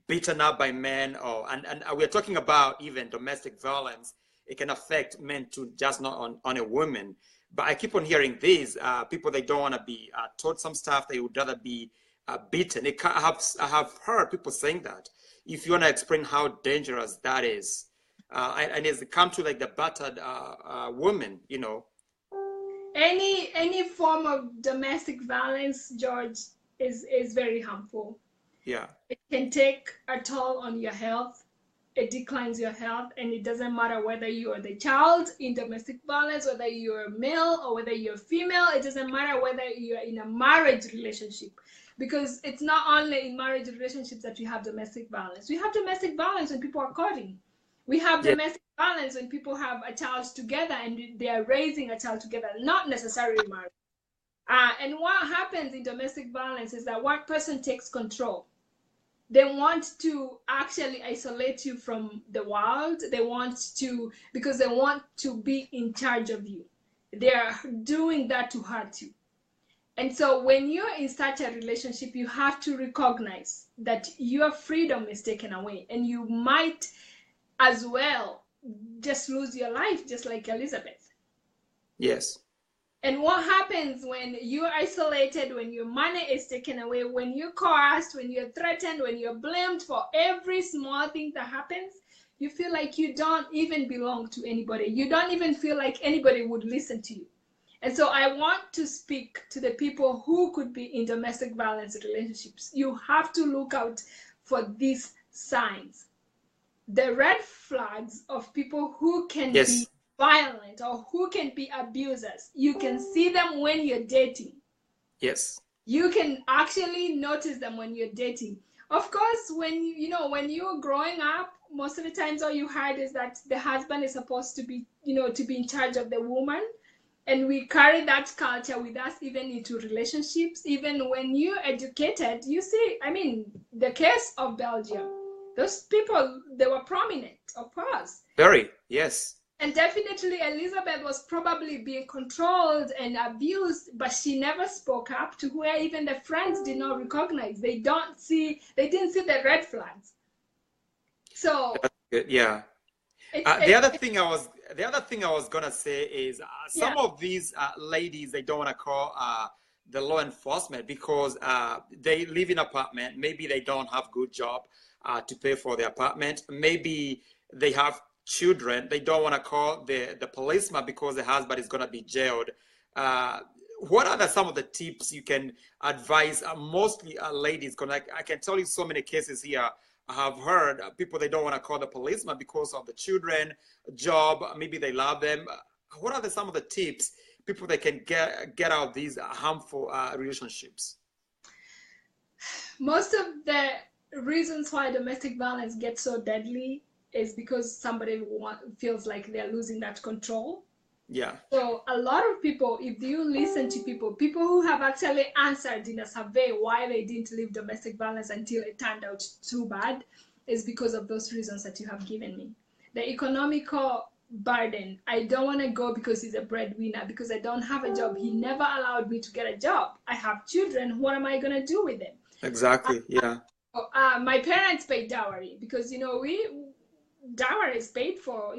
beaten up by men, and we're talking about even domestic violence. It can affect men too, just not on a woman. But I keep on hearing these people, they don't want to be taught some stuff. They would rather be beaten. I have heard people saying that. If you want to explain how dangerous that is, and it's come to like the battered woman,
Any form of domestic violence, George, is very harmful.
Yeah.
It can take a toll on your health. it declines your health, and it doesn't matter whether you are the child in domestic violence, whether you're male or whether you're female. It doesn't matter whether you're in a marriage relationship, because it's not only in marriage relationships that we have domestic violence. We have domestic violence when people are courting. We have
Yes.
domestic violence when people have a child together and they are raising a child together, not necessarily married. And what happens in domestic violence is that one person takes control. They want to actually isolate you from the world. They want to, because they want to be in charge of you. They are doing that to hurt you. And so when you're in such a relationship, you have to recognize that your freedom is taken away, and you might as well just lose your life, just like Elizabeth.
Yes.
And what happens when you're isolated, when your money is taken away, when you're coerced, when you're threatened, when you're blamed for every small thing that happens, you feel like you don't even belong to anybody. You don't even feel like anybody would listen to you. And so I want to speak to the people who could be in domestic violence relationships. You have to look out for these signs. The red flags of people who can be violent or who can be abusers. You can see them when you're dating.
Yes.
You can actually notice them when you're dating. Of course, when when you're growing up, most of the times all you heard is that the husband is supposed to be, to be in charge of the woman. And we carry that culture with us even into relationships. Even when you're educated, you see, the case of Belgium, those people, they were prominent, of course.
Very, yes.
And definitely Elizabeth was probably being controlled and abused, but she never spoke up to where even the friends did not recognize. They didn't see the red flags. So
yeah. The other thing I was gonna say is some of these ladies, they don't want to call the law enforcement because they live in an apartment. Maybe they don't have good job to pay for the apartment. Maybe they have children. They don't want to call the policeman because the husband is gonna be jailed. What are some of the tips you can advise mostly ladies? Because I can tell you so many cases here. I have heard people, they don't want to call the policeman because of the children, job, maybe they love them. What are some of the tips people they can get out of these harmful relationships?
Most of the reasons why domestic violence gets so deadly is because somebody feels like they're losing that control.
Yeah.
So a lot of people, if you listen to people who have actually answered in a survey why they didn't leave domestic violence until it turned out too bad, is because of those reasons that you have given me. The economical burden. I don't want to go because he's a breadwinner, because I don't have a job. He never allowed me to get a job. I have children. What am I going to do with them?
Exactly. Yeah.
My parents paid dowry because, dowry is paid for,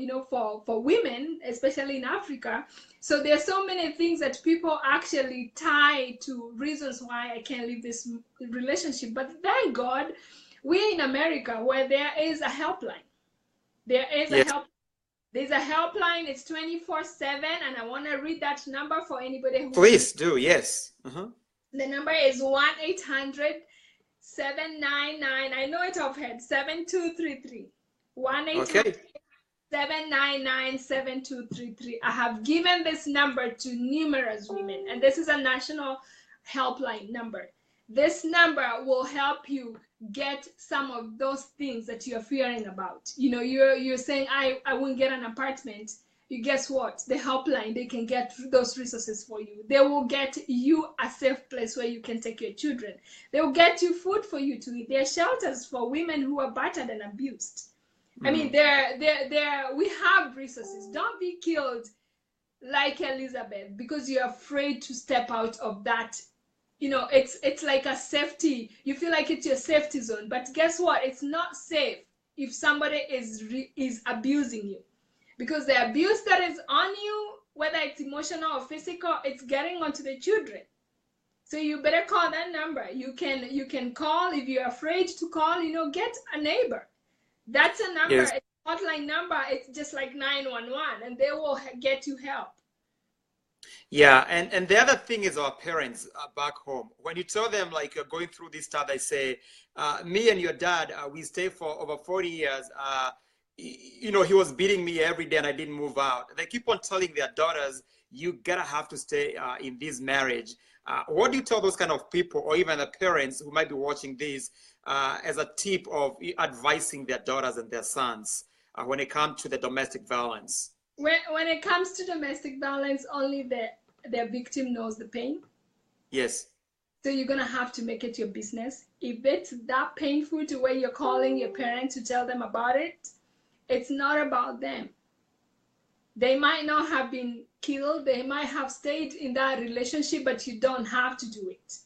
for women, especially in Africa. So there's so many things that people actually tie to reasons why I can't leave this relationship. But thank God, we're in America where there is a helpline. There is a helpline. There's a helpline. It's 24/7, and I want to read that number for anybody who.
Please do. Yes.
The number is 1-800-799. I know it offhand. 7233. 1-800-799-7233. I have given this number to numerous women, and this is a national helpline number. This number will help you get some of those things that you're fearing about. You're saying, I won't get an apartment. Guess what? The helpline, they can get those resources for you. They will get you a safe place where you can take your children. They will get you food for you to eat. There are shelters for women who are battered and abused. We have resources. Don't be killed like Elizabeth because you're afraid to step out of that. It's like a safety. You feel like it's your safety zone, but guess what? It's not safe if somebody is abusing you, because the abuse that is on you, whether it's emotional or physical, it's getting onto the children. So you better call that number. You can call if you're afraid to call. Get a neighbor. That's a number.
Yes.
It's a hotline number. It's just like 911, and they will get you help.
Yeah, and the other thing is our parents back home. When you tell them like you're going through this stuff, they say, "Me and your dad, we stay for over 40 years. you know, he was beating me every day and I didn't move out. They keep on telling their daughters, you gotta have to stay in this marriage. What do you tell those kind of people, or even the parents who might be watching this, as a tip of advising their daughters and their sons when it comes to the domestic violence?
When it comes to domestic violence, only the victim knows the pain.
Yes.
So you're gonna have to make it your business. If it's that painful to where you're calling your parents to tell them about it, it's not about them. They might not have been killed, they might have stayed in that relationship, but you don't have to do it.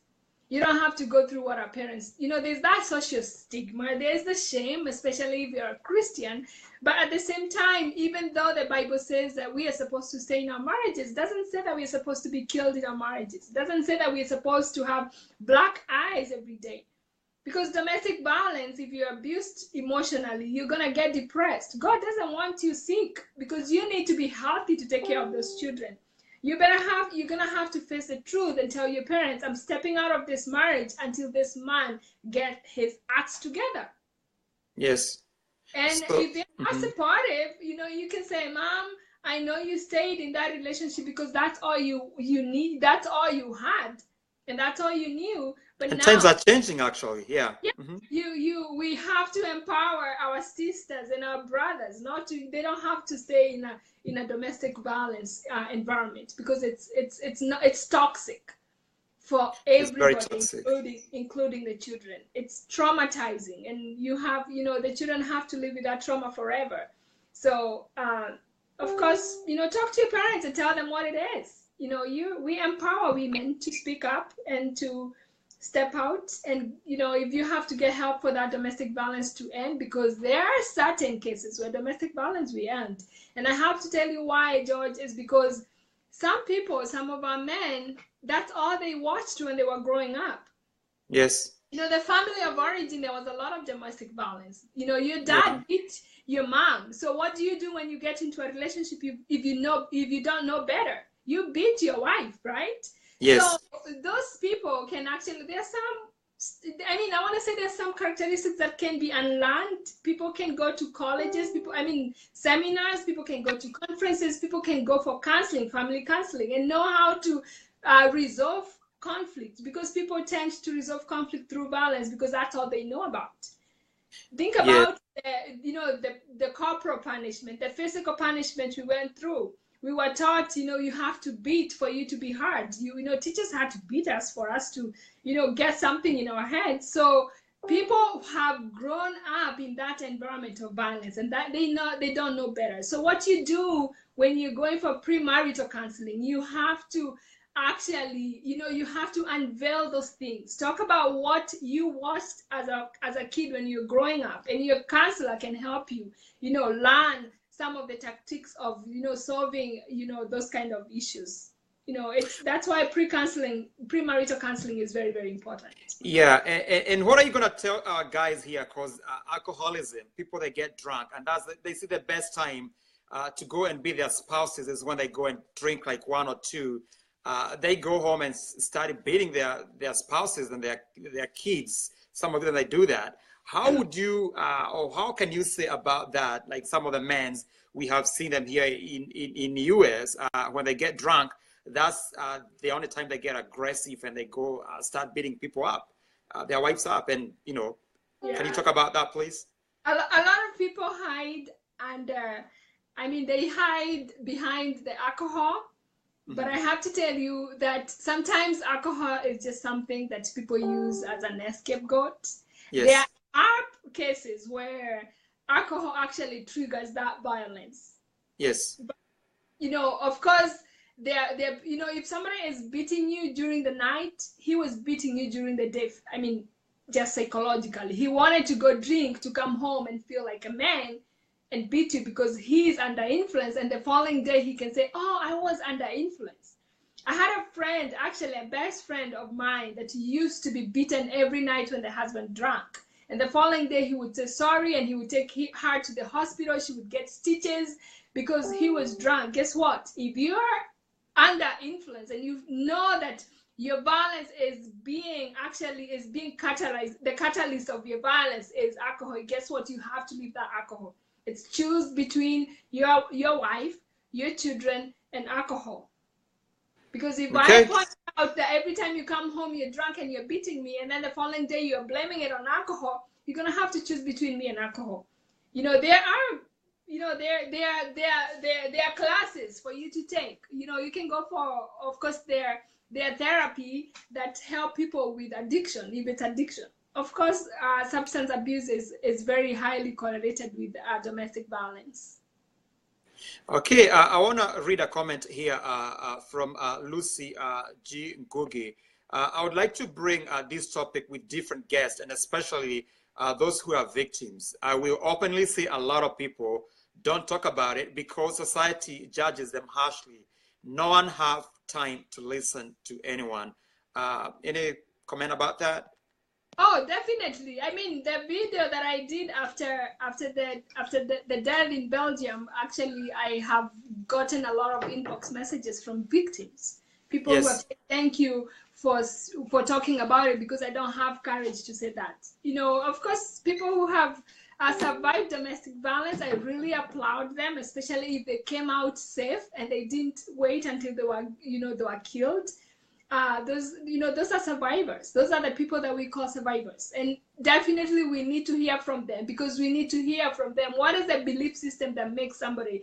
You don't have to go through what our parents, you know, there's that social stigma, there's the shame, especially if you're a Christian. But at the same time, even though the Bible says that we are supposed to stay in our marriages, it doesn't say that we're supposed to be killed in our marriages. It doesn't say that we're supposed to have black eyes every day. Because domestic violence, if you're abused emotionally, you're going to get depressed. God doesn't want you sick, because you need to be healthy to take care of those children. You're going to have to face the truth and tell your parents, I'm stepping out of this marriage until this man get his acts together.
Yes.
And if they're not supportive, you know, you can say, Mom, I know you stayed in that relationship because that's all you need, that's all you had, and that's all you knew. But
and
now
times are changing, actually. Yeah.
We have to empower our sisters and our brothers they don't have to stay in a domestic violence environment, because it's toxic for everybody, including the children. It's traumatizing, and the children have to live with that trauma forever. So of course, talk to your parents and tell them what it is. We empower women to speak up and to step out, and if you have to get help for that domestic violence to end, because there are certain cases where domestic violence will end. And I have to tell you why, George, is because some of our men, that's all they watched when they were growing up.
Yes.
The family of origin, there was a lot of domestic violence. Your dad beat your mom. So what do you do when you get into a relationship if you don't know better? You beat your wife, right?
Yes.
So those people can actually, I want to say there's some characteristics that can be unlearned. People can go to colleges, seminars, people can go to conferences, people can go for counseling, family counseling, and know how to resolve conflict, because people tend to resolve conflict through violence because that's all they know about. Think about the corporal punishment, the physical punishment we went through. We were taught, you have to beat for you to be heard. Teachers had to beat us for us to, get something in our heads. So people have grown up in that environment of violence, and that they don't know better. So what you do when you're going for premarital counseling, you have to actually, you have to unveil those things. Talk about what you watched as a kid when you're growing up, and your counselor can help you, learn some of the tactics of solving those kind of issues. That's why premarital counseling is very, very important.
Yeah. And what are you going to tell guys here? Because alcoholism, people that get drunk, and they see the best time to go and beat their spouses is when they go and drink like one or two. They go home and start beating their spouses and their kids. Some of them, they do that. How would you, or how can you say about that? Like some of the men, we have seen them here in the US, when they get drunk, that's the only time they get aggressive and they go start beating people up, their wives up. And, can you talk about that, please?
A lot of people hide under, they hide behind the alcohol. But I have to tell you that sometimes alcohol is just something that people use as an scapegoat.
Yes.
There are cases where alcohol actually triggers that violence.
Yes.
But, of course, if somebody is beating you during the night, he was beating you during the day. Just psychologically. He wanted to go drink to come home and feel like a man and beat you because he's under influence, and the following day he can say, oh, I was under influence. I had a friend, actually a best friend of mine, that used to be beaten every night when the husband drank. And the following day he would say sorry, and he would take her to the hospital. She would get stitches because he was drunk. Guess what? If you're under influence and you know that your violence is being catalyzed, the catalyst of your violence is alcohol, guess what? You have to leave that alcohol. It's choose between your wife, your children, and alcohol. Because if I point out that every time you come home you're drunk and you're beating me, and then the following day you're blaming it on alcohol, you're gonna have to choose between me and alcohol. There are, there are classes for you to take. You can go for, of course, there therapy that help people with addiction, if it's addiction. Of course, substance abuse is very highly correlated with domestic violence.
Okay, I want to read a comment here from Lucy G. Ngugi. I would like to bring this topic with different guests, and especially those who are victims. I will openly say a lot of people don't talk about it because society judges them harshly. No one have time to listen to anyone. Any comment about that?
Oh, definitely. I mean, the video that I did after the death in Belgium, actually, I have gotten a lot of inbox messages from victims. People who have said thank you for talking about it, because I don't have courage to say that. Of course, people who have survived domestic violence, I really applaud them, especially if they came out safe and they didn't wait until they were killed. Those are survivors. Those are the people that we call survivors. And definitely we need to hear from them, because we need to hear from them. What is the belief system that makes somebody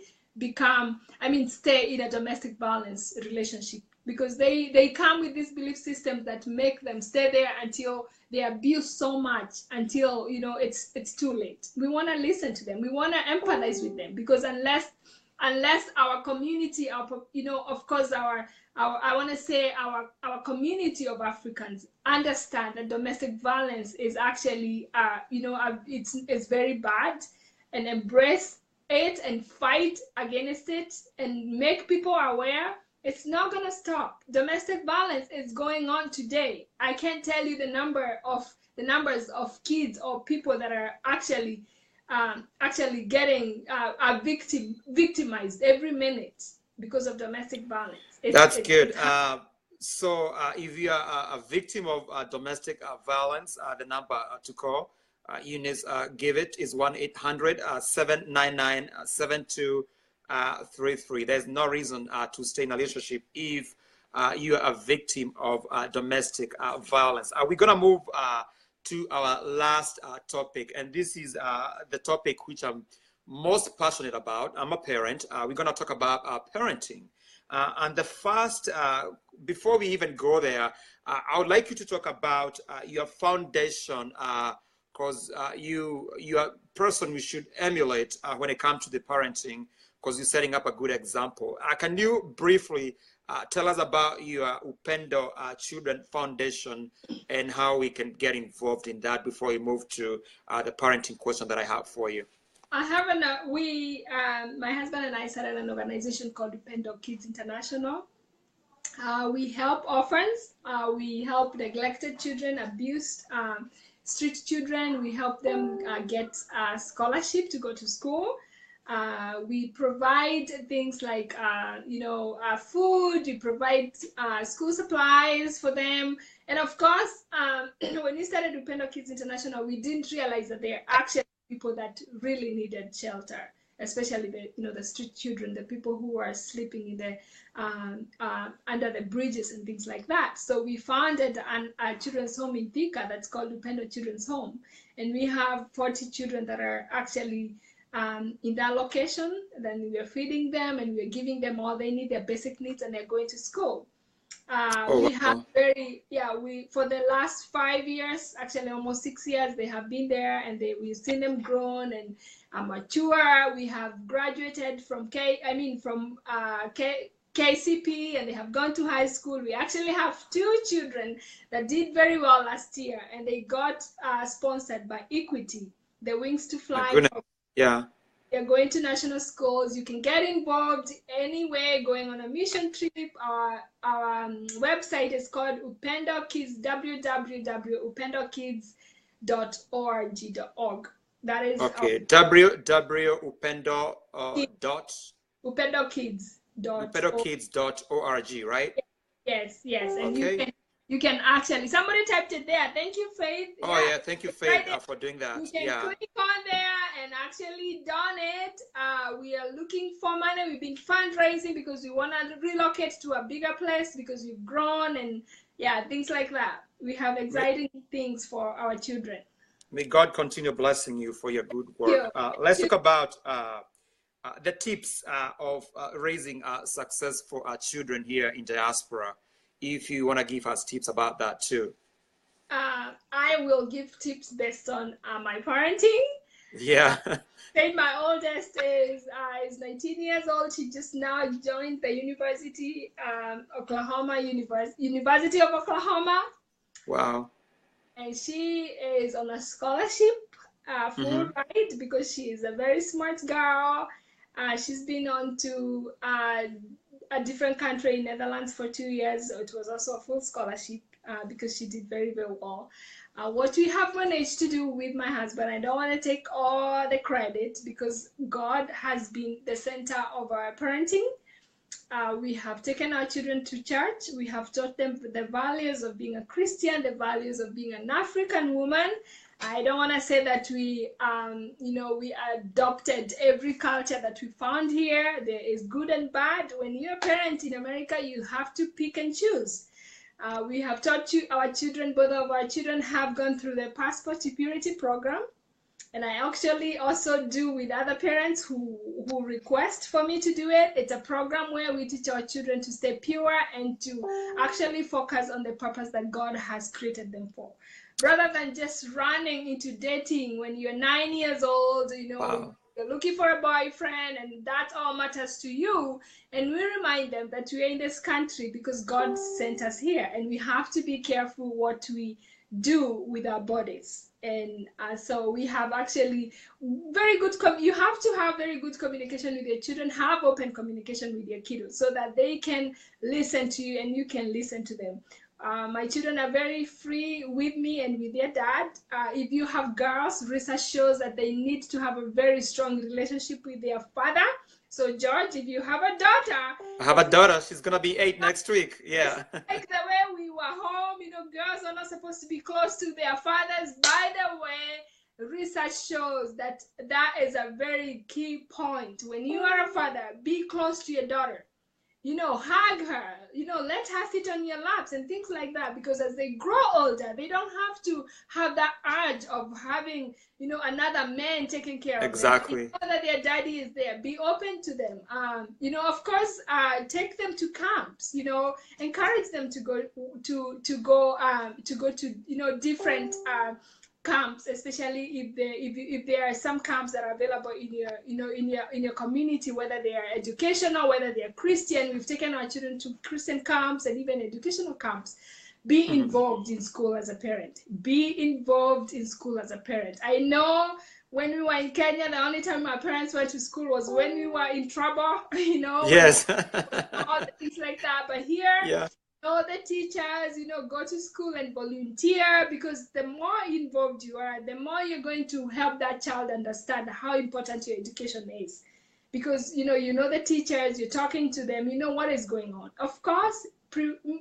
stay in a domestic violence relationship? Because they come with these belief systems that make them stay there until they abuse so much, until, it's too late. We want to listen to them. We want to empathize with them, because unless our community, of course, I want to say our community of Africans understand that domestic violence is actually, it's very bad, and embrace it and fight against it and make people aware, it's not going to stop. Domestic violence is going on today. I can't tell you the numbers of kids or people that are actually getting victimized every minute because of domestic violence.
That's good. So if you are a victim of domestic violence, the number to call, Eunice give it, is 1-800-799-7233. There's no reason to stay in a relationship if you are a victim of domestic violence. We're going to move to our last topic, and this is the topic which I'm most passionate about. I'm a parent. We're going to talk about parenting. And the first, before we even go there, I would like you to talk about your foundation, because you are a person we should emulate when it comes to the parenting, because you're setting up a good example. Can you briefly tell us about your Upendo Children Foundation and how we can get involved in that before we move to the parenting question that I have for you?
I have my husband and I started an organization called Upendo Kids International. We help orphans. We help neglected children, abused street children. We help them get a scholarship to go to school. We provide things like, food. We provide school supplies for them. And of course, when we started Upendo Kids International, we didn't realize that they're actually people that really needed shelter, especially the street children, the people who are sleeping in the under the bridges and things like that. So we founded a children's home in Thika that's called Upendo Children's Home, and we have 40 children that are actually in that location. Then we are feeding them and we are giving them all they need, their basic needs, and they're going to school. We have for the last 5 years, actually almost 6 years, they have been there, and we've seen them grown and mature. We have graduated from KCP, and they have gone to high school. We actually have 2 children that did very well last year, and they got sponsored by Equity, the Wings to Fly. They're going to national schools. You can get involved anywhere, going on a mission trip. Our website is called Upendo Kids, www.upendokids.org. That is
upendokids.org, right?
Yes. And You can actually, somebody typed it there. Thank you, Faith.
Oh yeah, thank you, Faith, for doing that.
You can
Yeah.
click on there and actually donate. We are looking for money. We've been fundraising because we want to relocate to a bigger place because we've grown, and yeah, things like that. We have exciting things for our children.
May God continue blessing you for your good work. Let's talk about the tips of raising successful children here in diaspora. If you want to give us tips about that too.
I will give tips based on my parenting.
Yeah.
My oldest is 19 years old. She just now joined the university, University of Oklahoma.
Wow.
And she is on a scholarship, full ride, because she is a very smart girl. She's been on to a different country in Netherlands for 2 years. So it was also a full scholarship because she did very, very well. What we have managed to do with my husband, I don't want to take all the credit because God has been the center of our parenting. We have taken our children to church. We have taught them the values of being a Christian, the values of being an African woman. I don't want to say that we adopted every culture that we found here. There is good and bad. When you're a parent in America, you have to pick and choose. We have taught our children, both of our children have gone through the Passport to Purity program. And I actually also do with other parents who request for me to do it. It's a program where we teach our children to stay pure and to actually focus on the purpose that God has created them for. Rather than just running into dating when you're 9 years old, wow. You're looking for a boyfriend and that all matters to you. And we remind them that we are in this country because God sent us here, and we have to be careful what we do with our bodies. And so we have actually very good, you have to have very good communication with your children, have open communication with your kiddos so that they can listen to you and you can listen to them. My children are very free with me and with their dad. If you have girls, research shows that they need to have a very strong relationship with their father. So George, if you have a daughter.
I have a daughter. She's going to be 8 next week. Yeah.
Like the way we were home, girls are not supposed to be close to their fathers. By the way, research shows that that is a very key point. When you are a father, be close to your daughter. Hug her, let her sit on your laps and things like that, because as they grow older, they don't have to have that urge of having, another man taking care of them.
Exactly.
Know that their daddy is there. Be open to them. Of course, take them to camps, encourage them to go to different camps, especially if there are some camps that are available in your community, whether they are educational, whether they are Christian. We've taken our children to Christian camps and even educational camps. Be involved in school as a parent. Be involved in school as a parent. I know when we were in Kenya, the only time my parents went to school was when we were in trouble,
Yes.
all the things like that. But here,
yeah.
All the teachers, go to school and volunteer, because the more involved you are, the more you're going to help that child understand how important your education is. Because, you know the teachers, you're talking to them, you know what is going on. Of course,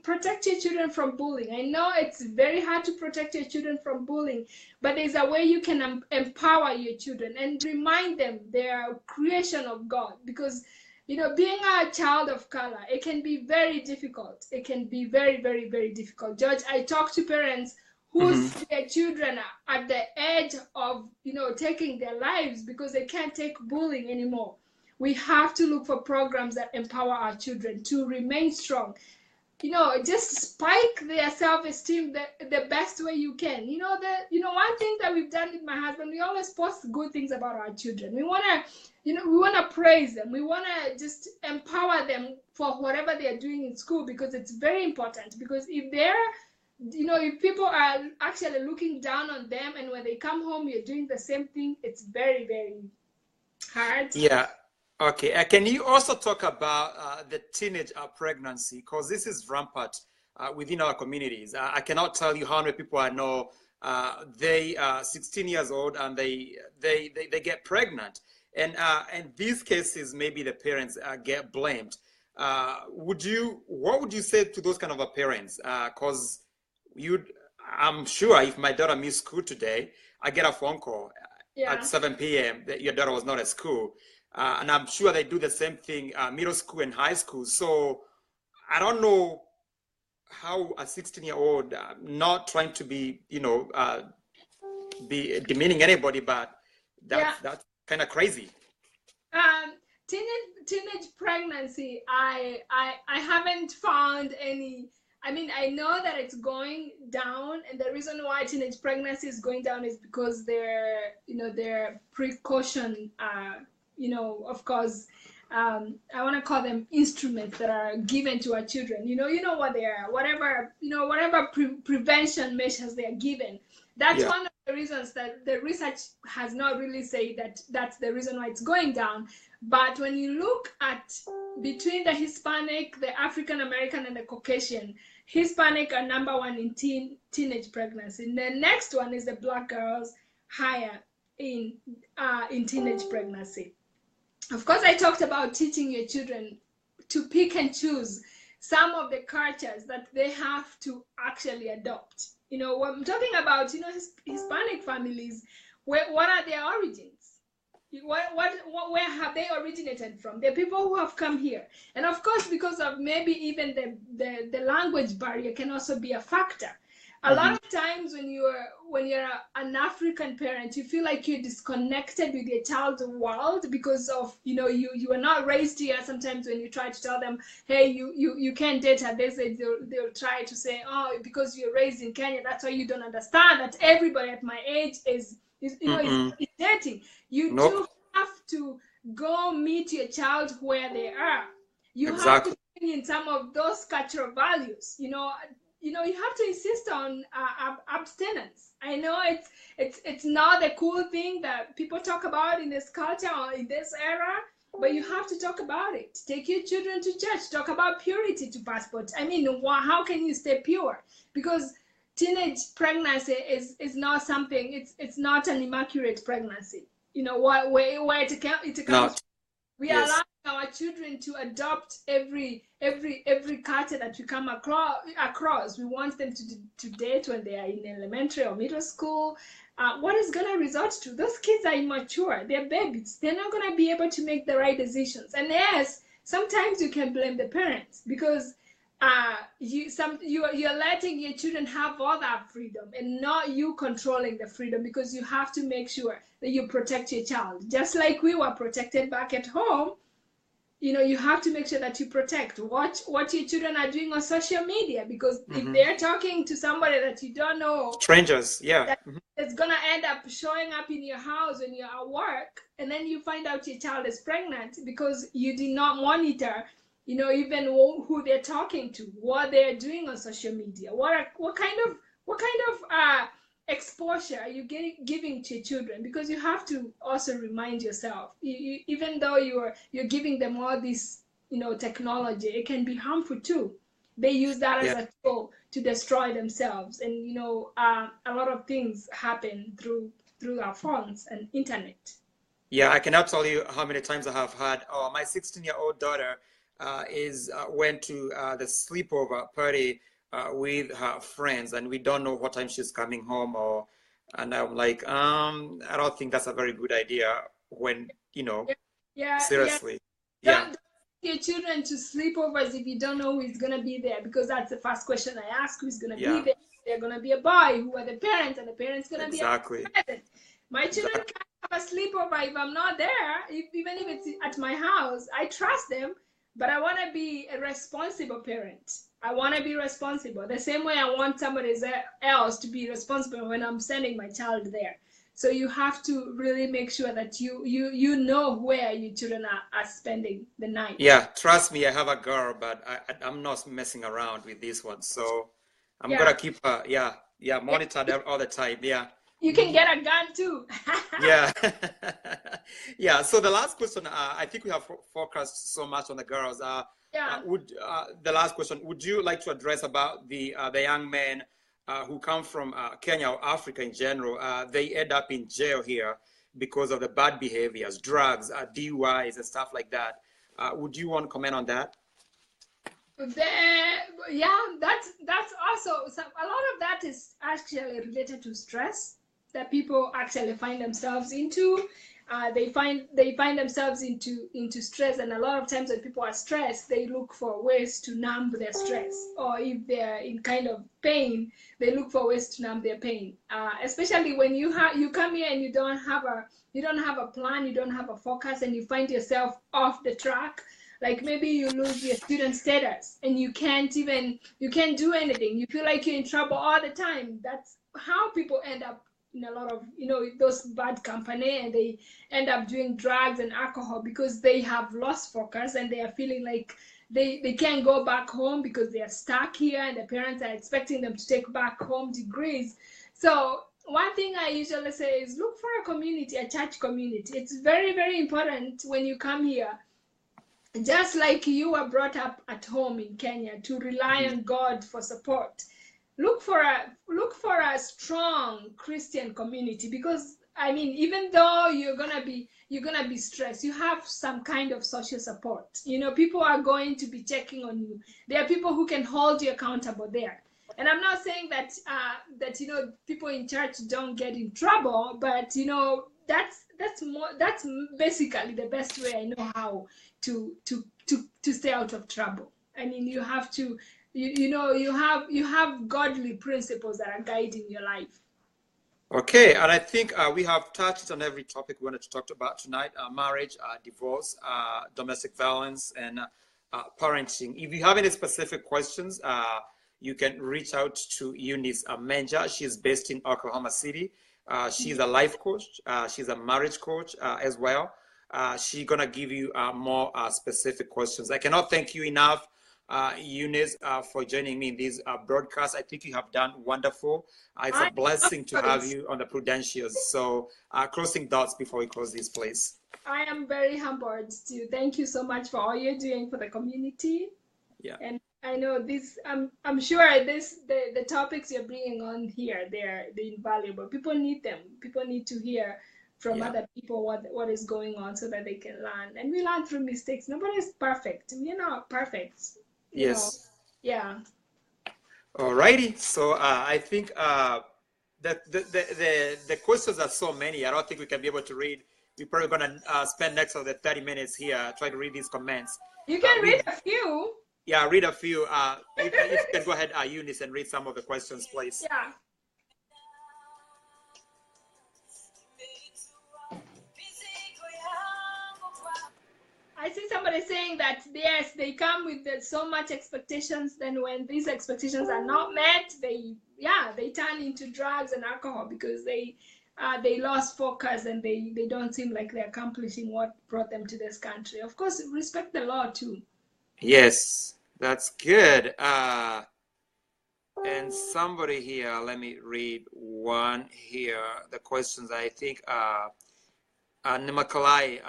protect your children from bullying. I know it's very hard to protect your children from bullying, but there's a way you can empower your children and remind them they're a creation of God. Because being a child of color, it can be very difficult. It can be very, very, very difficult. George, I talk to parents whose their children are at the edge of, taking their lives because they can't take bullying anymore. We have to look for programs that empower our children to remain strong. Just spike their self-esteem the best way you can. One thing that we've done with my husband, we always post good things about our children. We want to praise them. We want to just empower them for whatever they are doing in school, because it's very important. Because if if people are actually looking down on them, and when they come home, you're doing the same thing, it's very, very hard.
Yeah. Okay. Can you also talk about the teenage pregnancy? Because this is rampant within our communities. I cannot tell you how many people I know, they are 16 years old and they get pregnant. And in these cases, maybe the parents get blamed. What would you say to those kind of parents? Because I'm sure if my daughter missed school today, I get a phone call at 7 p.m. that your daughter was not at school. And I'm sure they do the same thing, middle school and high school. So I don't know how a 16-year-old, not trying to be, be demeaning anybody, but that's kind of crazy.
Teenage pregnancy, I haven't found any. I mean, I know that it's going down, and the reason why teenage pregnancy is going down is because their precaution, of course, I want to call them instruments that are given to our children. You know what they are, whatever prevention measures they are given. That's one of the reasons that the research has not really said that that's the reason why it's going down. But when you look at between the Hispanic, the African American, and the Caucasian, Hispanic are number one in teenage pregnancy. And the next one is the Black girls, higher in teenage pregnancy. Of course, I talked about teaching your children to pick and choose some of the cultures that they have to actually adopt. What I'm talking about, Hispanic families, what are their origins? Where have they originated from? The people who have come here. And of course, because of maybe even the language barrier can also be a factor. A lot of times when you're an African parent, you feel like you're disconnected with your child's world because of, you are not raised here. Sometimes when you try to tell them, hey, you can't date her, they'll try to say, oh, because you're raised in Kenya, that's why you don't understand that everybody at my age is dating. You do have to go meet your child where they are. You have to bring in some of those cultural values. You have to insist on abstinence. I know it's not the cool thing that people talk about in this culture or in this era, but you have to talk about it. Take your children to church. Talk about purity to passport. I mean, how can you stay pure? Because teenage pregnancy is not something. It's not an immaculate pregnancy. Where it comes. We allow our children to adopt every culture that we come across. We want them to date when they are in elementary or middle school. What is going to result to? Those kids are immature. They're babies. They're not going to be able to make the right decisions. And yes, sometimes you can blame the parents because you're letting your children have all that freedom and not you controlling the freedom, because you have to make sure that you protect your child. Just like we were protected back at home, you have to make sure that you protect what your children are doing on social media, because if they're talking to somebody that you don't know,
strangers,
it's gonna end up showing up in your house when you're at work, and then you find out your child is pregnant because you did not monitor even who they're talking to, what they're doing on social media, what kind of exposure are you giving to your children? Because you have to also remind yourself, even though you're giving them all this technology, it can be harmful too. They use that as a tool to destroy themselves, and a lot of things happen through our phones and internet.
I cannot tell you how many times I have had, my 16-year-old daughter went to the sleepover party with her friends, and we don't know what time she's coming home, and I'm like, I don't think that's a very good idea when, seriously.
Don't your children to sleepovers if you don't know who is going to be there, because that's the first question I ask: who's going to be there? They're going to be a boy. Who are the parents? And the parents going to be a present. My children can't have a sleepover if I'm not there. Even if it's at my house, I trust them, but I want to be a responsible parent. I want to be responsible the same way I want somebody else to be responsible when I'm sending my child there. So you have to really make sure that you know where your children are spending the night.
Yeah, trust me, I have a girl, but I'm not messing around with this one. So I'm gonna keep her, monitored all the time. Yeah.
You can get a gun too.
So the last question, I think we have focused so much on the girls. The last question, would you like to address about the young men who come from Kenya or Africa in general? They end up in jail here because of the bad behaviors, drugs, DUIs, and stuff like that. Would you want to comment on that?
That's also a lot of that is actually related to stress that people actually find themselves into. They find themselves into stress, and a lot of times when people are stressed, they look for ways to numb their stress, or if they're in kind of pain, they look for ways to numb their pain. Especially when you come here and you don't have a plan, you don't have a focus, and you find yourself off the track. Like maybe you lose your student status and you can't do anything. You feel like you're in trouble all the time. That's how people end up in a lot of those bad company, and they end up doing drugs and alcohol because they have lost focus and they are feeling like they can't go back home because they are stuck here and the parents are expecting them to take back home degrees. So one thing I usually say is look for a community, a church community. It's very, very important when you come here, just like you were brought up at home in Kenya, to rely on God for support. Look for a strong Christian community, because I mean, even though you're gonna be stressed, you have some kind of social support. People are going to be checking on you. There are people who can hold you accountable there. And I'm not saying that people in church don't get in trouble, but that's basically the best way I know how to stay out of trouble. I mean, you have to you have godly principles that are guiding your life.
Okay, and I think we have touched on every topic we wanted to talk about tonight: marriage, divorce, domestic violence, and parenting. If you have any specific questions, you can reach out to Eunice Menja. She is based in Oklahoma City. She's a life coach. She's a marriage coach as well. She's going to give you more specific questions. I cannot thank you enough, Eunice, for joining me in this broadcast. I think you have done wonderful. It's a blessing to have you on the Prudentials. So closing thoughts before we close this place.
I am very humbled too. Thank you so much for all you're doing for the community.
Yeah.
And I know this, I'm sure the topics you're bringing on here, they're invaluable. People need them. People need to hear from other people what is going on so that they can learn. And we learn through mistakes. Nobody's perfect. We're not perfect.
Yes.
Yeah.
Alrighty. So I think the questions are so many. I don't think we can be able to read. We're probably going to spend next of the 30 minutes here trying to read these comments.
You can read a few.
Yeah, read a few. If you can go ahead, Eunice, and read some of the questions, please.
Yeah. I see somebody saying that, yes, they come with so much expectations. Then when these expectations are not met, they turn into drugs and alcohol because they lost focus and they don't seem like they're accomplishing what brought them to this country. Of course, respect the law too.
Yes, that's good. And somebody here, let me read one here. The questions, I think, Nimakalai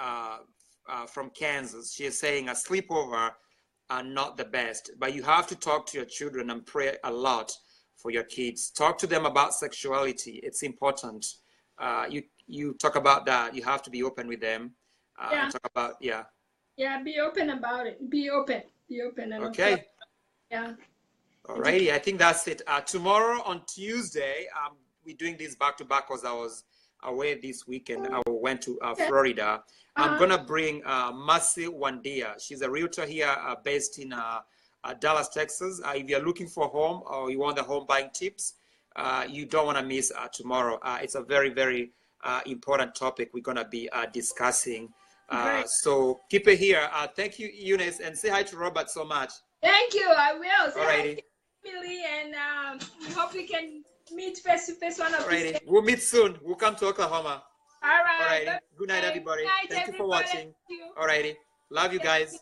from Kansas, she is saying a sleepover are not the best, but you have to talk to your children and pray a lot for your kids. Talk to them about sexuality. It's important. You talk about that. You have to be open with them. Talk about,
be open about it. Be open. And
okay.
Yeah.
Alrighty, I think that's it. Tomorrow on Tuesday, we're doing this back-to-back because I was away this weekend. I went to Florida. I'm going to bring Mercy Wandia. She's a realtor here based in Dallas, Texas. If you're looking for a home or you want the home buying tips, you don't want to miss tomorrow. It's a very, very important topic we're going to be discussing. So keep it here. Thank you, Eunice, and say hi to Robert so much.
Thank you. I will. Say
Alrighty.
hi to Emily, and we hope we can meet face to face one of these days.
We'll meet soon. We'll come to Oklahoma.
All right.
Alrighty. Good night, everybody.
Good night,
Thank you for watching. Alrighty. Love you guys.